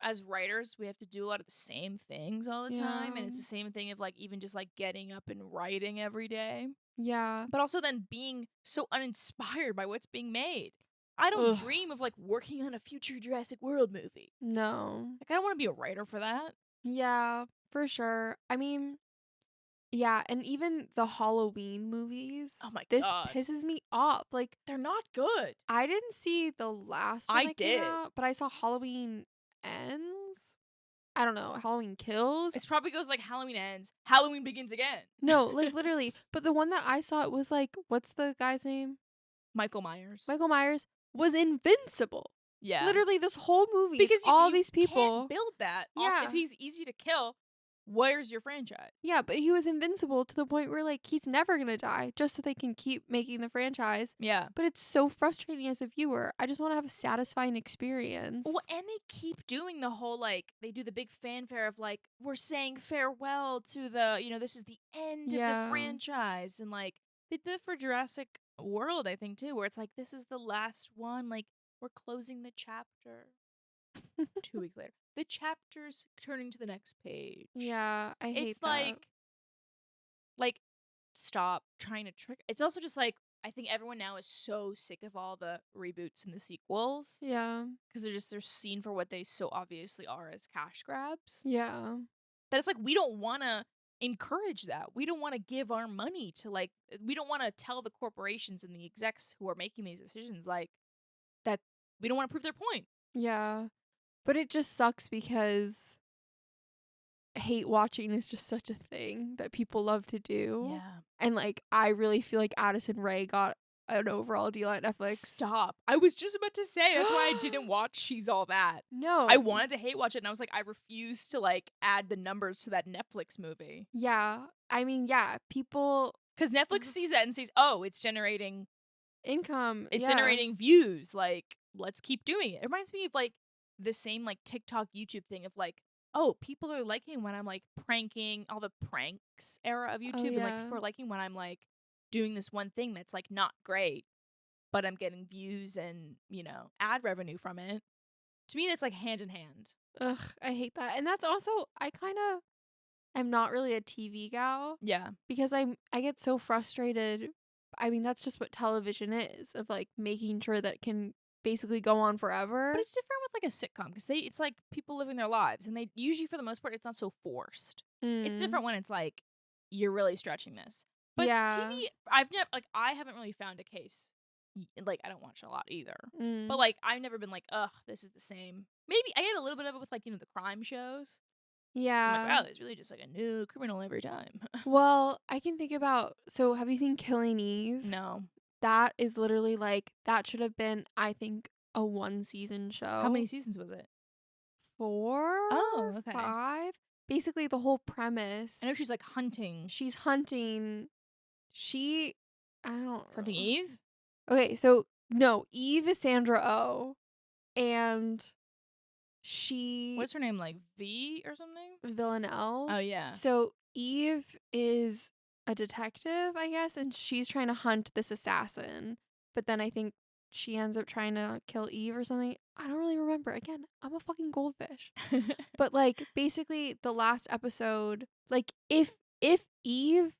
as writers, we have to do a lot of the same things all the time. And it's the same thing of like even just like getting up and writing every day. Yeah. But also then being so uninspired by what's being made. I don't dream of like working on a future Jurassic World movie. No. Like, I don't want to be a writer for that. Yeah, for sure. I mean, yeah, and even the Halloween movies. Oh my this God. pisses me off. Like, They're not good. I didn't see the last one I that came did. out, but I saw Halloween Ends. I don't know, Halloween Kills. It probably goes like Halloween ends, Halloween begins again. No, like literally. But the one that I saw, it was like, what's the guy's name? Michael Myers. Michael Myers was invincible. Yeah. Literally, this whole movie, because all you these people can't build that. Yeah. If he's easy to kill. where's your franchise? Yeah, but he was invincible to the point where, like, he's never gonna die just so they can keep making the franchise. Yeah. But it's so frustrating as a viewer. I just want to have a satisfying experience. Well, and they keep doing the whole, like, they do the big fanfare of, like, we're saying farewell to the, this is the end of the franchise. And, like, they did it for Jurassic World, I think, too, where it's like, this is the last one. Like, we're closing the chapter. 2 weeks later. The chapter's turning to the next page. Yeah, I hate It's that. like, stop trying to trick. It's also just like, I think everyone now is so sick of all the reboots and the sequels. Yeah. Because they're seen for what they so obviously are as cash grabs. Yeah. That it's like, we don't want to encourage that. We don't want to give our money to, like, we don't want to tell the corporations and the execs who are making these decisions, like, that we don't want to prove their point. Yeah. But it just sucks because hate watching is just such a thing that people love to do. Yeah. And, like, I really feel like Addison Rae got an overall deal at Netflix. Stop. I was just about to say, that's why I didn't watch She's All That. No. I wanted to hate watch it, and I was like, I refuse to, like, add the numbers to that Netflix movie. Yeah. I mean, yeah, people... Because Netflix sees that and sees, oh, it's generating... income. It's yeah. generating views. Like, let's keep doing it. It reminds me of, like, the same, like, TikTok, YouTube thing of, like, oh, people are liking when I'm, like, pranking, all the pranks era of YouTube. And, like, people are liking when I'm, like, doing this one thing that's, like, not great, but I'm getting views and, ad revenue from it. To me, that's, like, hand in hand. Ugh, I hate that. And that's also, I kind of am not really a TV gal. Yeah. Because I get so frustrated. I mean, that's just what television is, of, like, making sure that it can basically go on forever. But it's different with, like, a sitcom, because it's, like, people living their lives, and they usually, for the most part, it's not so forced. It's different when it's, like, you're really stretching this. But TV, I haven't really found a case. Like, I don't watch a lot either. But, like, I've never been like, ugh, this is the same. Maybe I get a little bit of it with, like, the crime shows. Yeah. I'm like, wow, there's really just, like, a new criminal every time. Well, I can think about, so have you seen Killing Eve? No. That is literally, like, that should have been, I think, a 1-season show. How many seasons was it? 4? Oh, okay. 5? Basically, the whole premise. I know she's, like, hunting. She's hunting. I don't know. Hunting Eve? Okay, so, no, Eve is Sandra Oh. And she... What's her name, like, V or something? Villanelle. Oh, yeah. So, Eve is a detective, I guess, and she's trying to hunt this assassin. But then I think she ends up trying to kill Eve or something. I don't really remember. Again, I'm a fucking goldfish. But, like, basically, the last episode, like, if Eve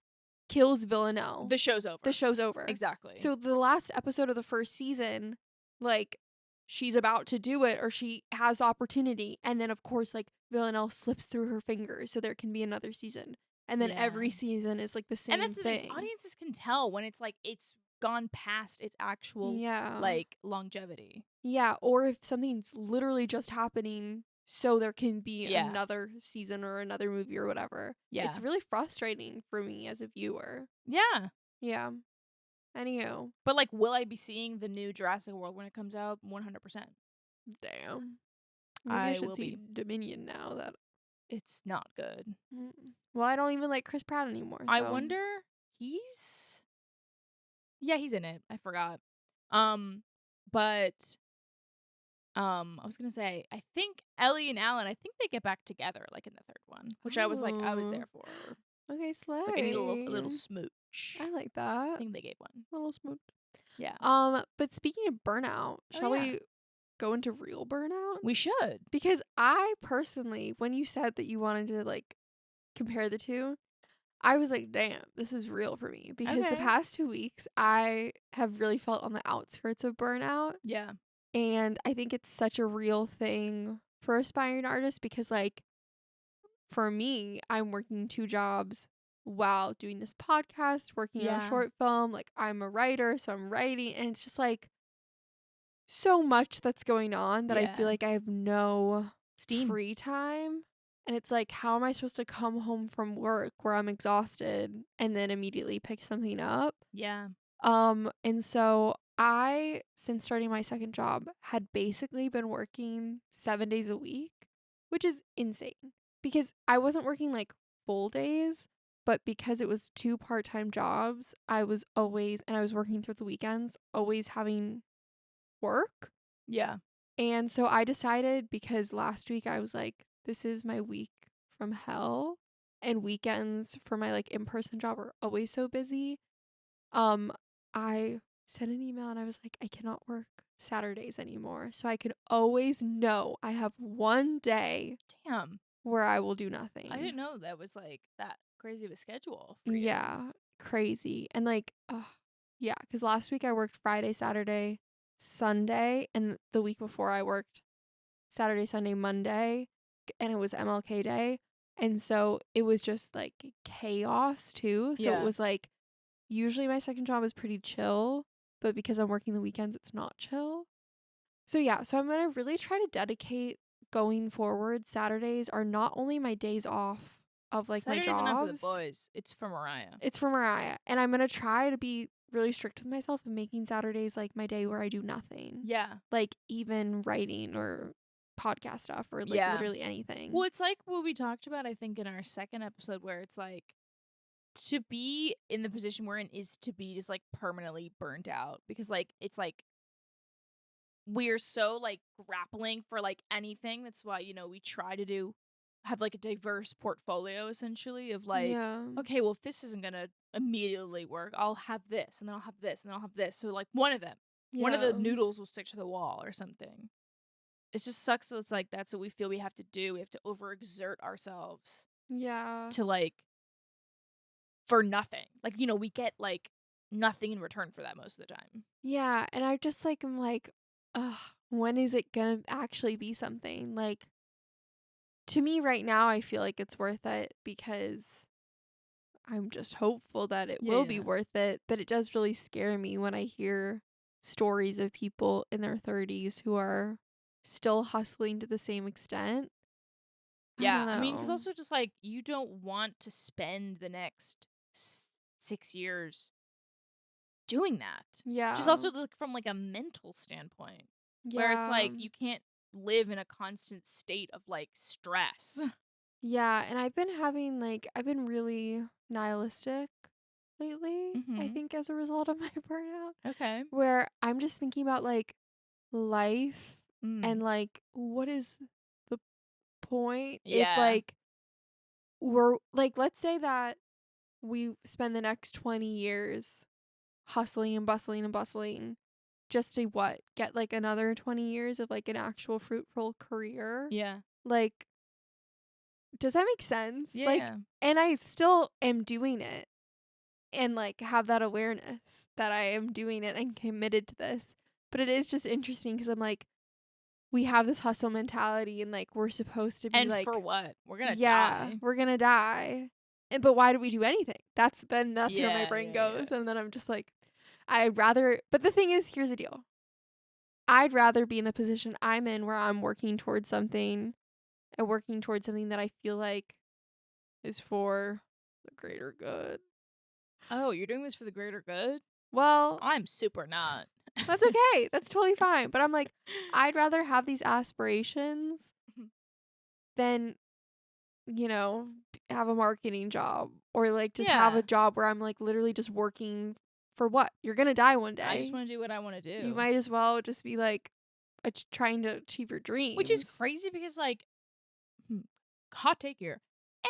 kills Villanelle, the show's over. the show's over. Exactly. So the last episode of the first season, like, she's about to do it, or she has the opportunity, and then, of course, like, Villanelle slips through her fingers so there can be another season. And then every season is, like, the same thing. And that's the thing. Audiences can tell when it's, like, it's gone past its actual, like, longevity. Yeah, or if something's literally just happening so there can be another season or another movie or whatever. Yeah. It's really frustrating for me as a viewer. Yeah. Yeah. Anywho. But, like, will I be seeing the new Jurassic World when it comes out? 100%. Damn. Maybe I should see Dominion now that it's not good. Well, I don't even like Chris Pratt anymore. So. I wonder, he's in it. I forgot. But I was gonna say, I think Ellie and Alan, I think they get back together, like, in the third one, which I was like, I was there for. Okay, slay. It's like I need a little smooch. I like that. I think they gave one. A little smooch. Yeah. But speaking of burnout, shall we go into real burnout? We should. Because I personally, when you said that you wanted to, like, compare the two, I was like, damn, this is real for me. Because the past 2 weeks, I have really felt on the outskirts of burnout. Yeah. And I think it's such a real thing for aspiring artists because, like, for me, I'm working 2 jobs while doing this podcast, working on a short film. Like, I'm a writer, so I'm writing. And it's just, like, so much that's going on that I feel like I have no free time. And it's like, how am I supposed to come home from work where I'm exhausted and then immediately pick something up? Yeah. And so I, since starting my second job, had basically been working 7 days a week, which is insane because I wasn't working like full days, but because it was 2 part-time jobs, I was always, and I was working through the weekends, always having work. Yeah. And so I decided, because last week I was like, this is my week from hell, and weekends for my like in-person job are always so busy. I sent an email and I was like, I cannot work Saturdays anymore. So I can always know I have one day Damn. where I will do nothing. I didn't know that was like that crazy of a schedule for you. Yeah, crazy. And like, yeah, because last week I worked Friday, Saturday, Sunday, and the week before I worked Saturday, Sunday, Monday, and it was MLK Day. And so it was just like chaos too. So it Yeah. was like, usually my second job is pretty chill, but because I'm working the weekends, it's not chill. So yeah, so I'm going to really try to dedicate going forward. Saturdays are not only my days off of like Saturday's my jobs. enough for the boys. It's for Mariah. It's for Mariah. And I'm going to try to be really strict with myself and making Saturdays like my day where I do nothing. Yeah. Like even writing or podcast stuff or like literally anything. Well, it's like what we talked about, I think, in our second episode, where it's like, to be in the position we're in is to be just like permanently burnt out, because like it's like we're so like grappling for like anything. That's why, you know, we try to have like a diverse portfolio essentially of like, yeah. okay, well, if this isn't gonna immediately work, I'll have this, and then I'll have this, and then I'll have this. So like one of the noodles will stick to the wall or something. It just sucks. So it's like that's what we feel we have to do. We have to overexert ourselves. Yeah. To like for nothing. Like, you know, we get like nothing in return for that most of the time. Yeah, and I just like, I'm like, when is it gonna actually be something? Like, to me right now, I feel like it's worth it because I'm just hopeful that it will be worth it. But it does really scare me when I hear stories of people in their 30s who are still hustling to the same extent. Yeah, I mean, because also just like you don't want to spend the next 6 years doing that. Yeah. Just also like from like a mental standpoint, where it's like you can't live in a constant state of like stress. Yeah, and I've been really nihilistic lately, I think, as a result of my burnout. Okay. Where I'm just thinking about like life and like what is the point if like we're like, let's say that we spend the next 20 years hustling and bustling just to what? Get like another 20 years of like an actual fruitful career. Yeah. Like, does that make sense? Yeah. Like, and I still am doing it and like have that awareness that I am doing it and committed to this. But it is just interesting because I'm like, we have this hustle mentality and like we're supposed to be and like, for what? We're gonna yeah, die. we're gonna die. And but why do we do anything? That's where my brain goes. Yeah. And then I'm just like, I'd rather, but the thing is, here's the deal. I'd rather be in the position I'm in where I'm working towards something and working towards something that I feel like is for the greater good. Oh, you're doing this for the greater good? Well, I'm super not. that's okay. That's totally fine. But I'm like, I'd rather have these aspirations than, you know, have a marketing job or like just have a job where I'm like literally just working for what? You're going to die one day. I just want to do what I want to do. You might as well just be like trying to achieve your dreams. Which is crazy because like, hot take here,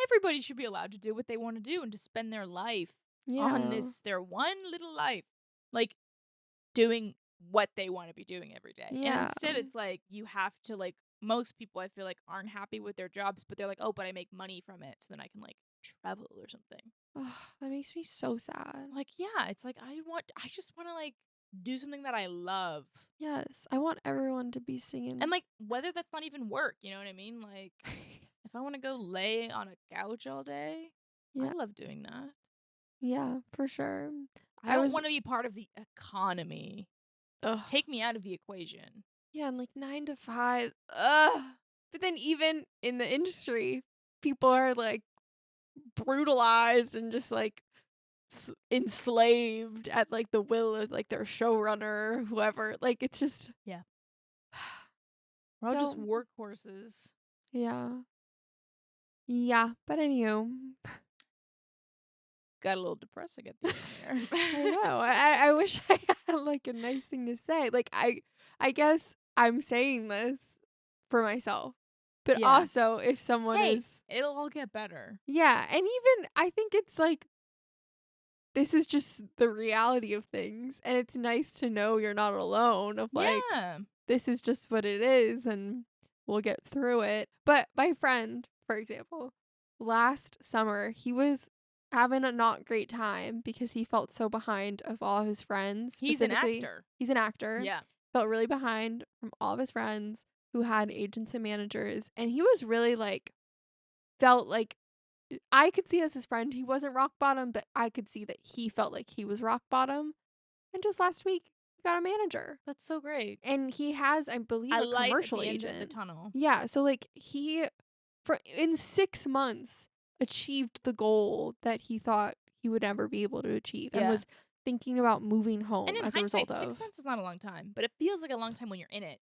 everybody should be allowed to do what they want to do and to spend their life on their one little life, like doing what they want to be doing every day. Yeah. And instead it's like you have to like, most people I feel like aren't happy with their jobs, but they're like, oh, but I make money from it, so then I can like travel or something. That makes me so sad. Like, yeah, it's like I just want to like do something that I love. Yes, I want everyone to be singing. And like whether that's not even work, you know what I mean? Like if I want to go lay on a couch all day, I love doing that. Yeah, for sure. I don't want to be part of the economy. Ugh. Take me out of the equation. Yeah, and like 9 to 5. Ugh. But then even in the industry, people are like brutalized and just like enslaved at like the will of like their showrunner or whoever. Like it's just we're all just workhorses. Yeah. Yeah, but anywho, Got a little depressing at the end I there. know. I wish I had like a nice thing to say. Like I guess I'm saying this for myself. But Yeah. also if someone Hey, is it'll all get better. yeah, and even I think it's like this is just the reality of things and it's nice to know you're not alone of like Yeah. this is just what it is and we'll get through it. But my friend, for example, last summer, he was having a not great time because he felt so behind of all of his friends. He's an Specifically, actor. he's an actor. Yeah. Felt really behind from all of his friends who had agents and managers. And he was really like, felt like I could see as his friend, he wasn't rock bottom, but I could see that he felt like he was rock bottom. And just last week, he got a manager. That's so great. And he has, I believe, A a light at commercial the end agent. of the tunnel. Yeah, so like he in 6 months achieved the goal that he thought he would never be able to achieve and Yeah. was thinking about moving home And in as a hindsight, result 6 of. months is not a long time, but it feels like a long time when you're in it.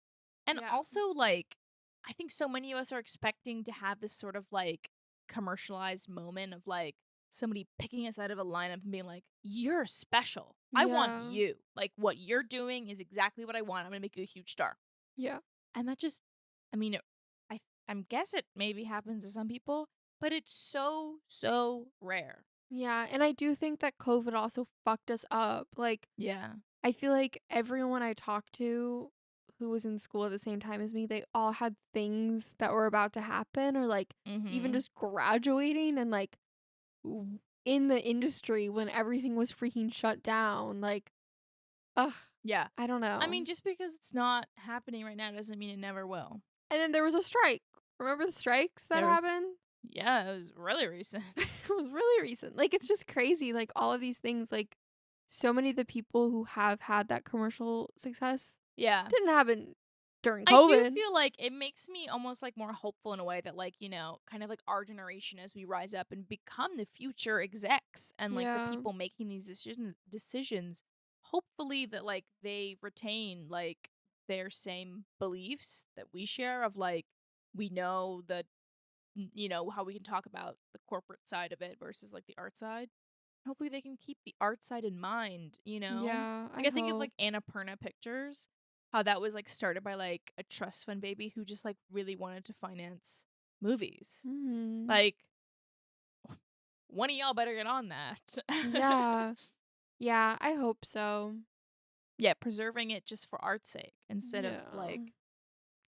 And Yeah. also, like, I think so many of us are expecting to have this sort of like commercialized moment of like somebody picking us out of a lineup and being like, "You're special. I want Yeah. you. Like, what you're doing is exactly what I want. I'm gonna make you a huge star." Yeah. And that just, I mean, I guess it maybe happens to some people, but it's so rare. Yeah, and I do think that COVID also fucked us up. Like Yeah. I feel like everyone I talked to who was in school at the same time as me, they all had things that were about to happen or like even Mm-hmm. just graduating and like in the industry when everything was freaking shut down. Like, ugh, Yeah. I don't know. I mean, just because it's not happening right now doesn't mean it never will. and then there was a strike. Remember the strikes that There was- happened? Yeah, it was really recent. It was really recent. Like, it's just crazy. Like, all of these things, like, so many of the people who have had that commercial success Yeah. didn't happen during I COVID. do feel like it makes me almost like more hopeful in a way that like, you know, kind of like our generation as we rise up and become the future execs and like Yeah. the people making these decisions, hopefully that like they retain like their same beliefs that we share of like we know that you know how we can talk about the corporate side of it versus like the art side. Hopefully they can keep the art side in mind, you know? Yeah. Like I think of like Annapurna Pictures, how that was like started by like a trust fund baby who just like really wanted to finance movies. Mhm. Like one of y'all better get on that. Yeah. Yeah, I hope so. Yeah, preserving it just for art's sake instead of Yeah. like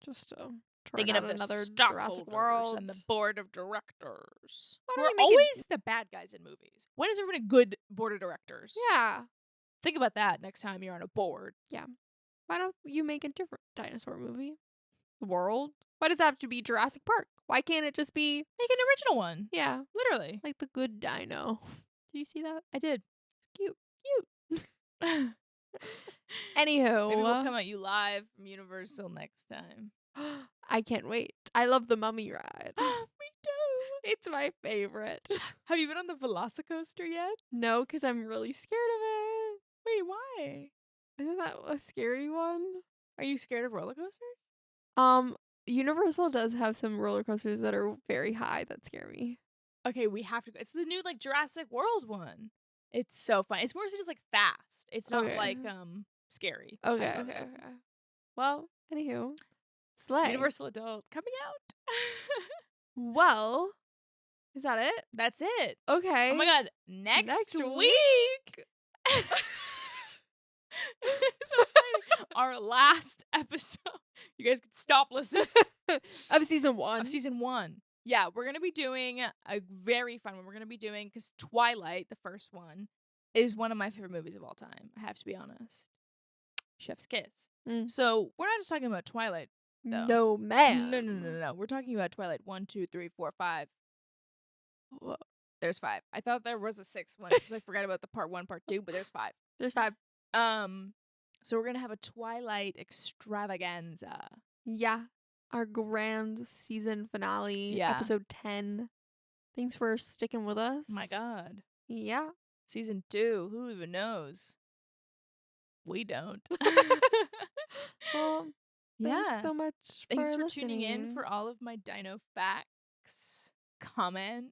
Just to turn thinking out of the another stockholders Jurassic World. and the board of directors. Why Who don't are you make it- always the bad guys in movies. When is everyone a good board of directors? Yeah. Think about that next time you're on a board. Why don't you make a different dinosaur movie? World? Why does it have to be Jurassic Park? Why can't it just be, Make an original one. yeah, Literally. like the good dino? Did you see that? I did. It's cute. Maybe Anywho, we'll come at you live from Universal next time. I can't wait. I love the Mummy ride. Me too. It's my favorite. Have you been on the Velocicoaster yet? No, because I'm really scared of it. Wait, why? Isn't that a scary one? Are you scared of roller coasters? Universal does have some roller coasters that are very high that scare me. Okay, we have to go. It's the new like Jurassic World one. It's so fun. It's more just like fast. It's not Okay. like scary. Okay, I love okay, it. okay. Well, anywho, slay. Universal Adult coming out. Well, is that it? That's it. Okay. Oh my god, next Next week. So exciting. Our last episode. You guys can stop listening. Of season 1. Of season 1. Yeah, we're going to be doing a very fun one. We're going to be doing, because Twilight, the first one, is one of my favorite movies of all time. I have to be honest. Chef's kiss. Mm. So we're not just talking about Twilight. though. No, man. No. We're talking about Twilight 1, 2, 3, 4, 5. Whoa. There's 5. I thought there was a 6th one because I forgot about the part 1, part 2, but there's 5. There's 5. So we're gonna have a Twilight extravaganza. Yeah. Our grand season finale, Yeah. episode 10. Thanks for sticking with us. Oh my god. Yeah. Season 2, who even knows? We don't. Well, yeah. thanks so much Thanks for listening. tuning in for all of my dino facts. comment.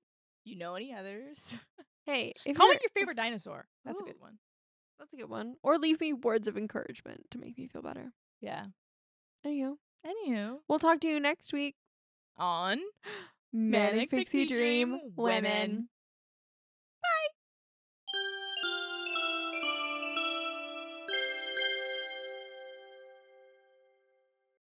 You know any others? Hey, if Comment you're, your favorite dinosaur. That's a Ooh. good one. that's a good one. Or leave me words of encouragement to make me feel better. Yeah. Anywho, We'll talk to you next week on Manic Pixie Dream Women.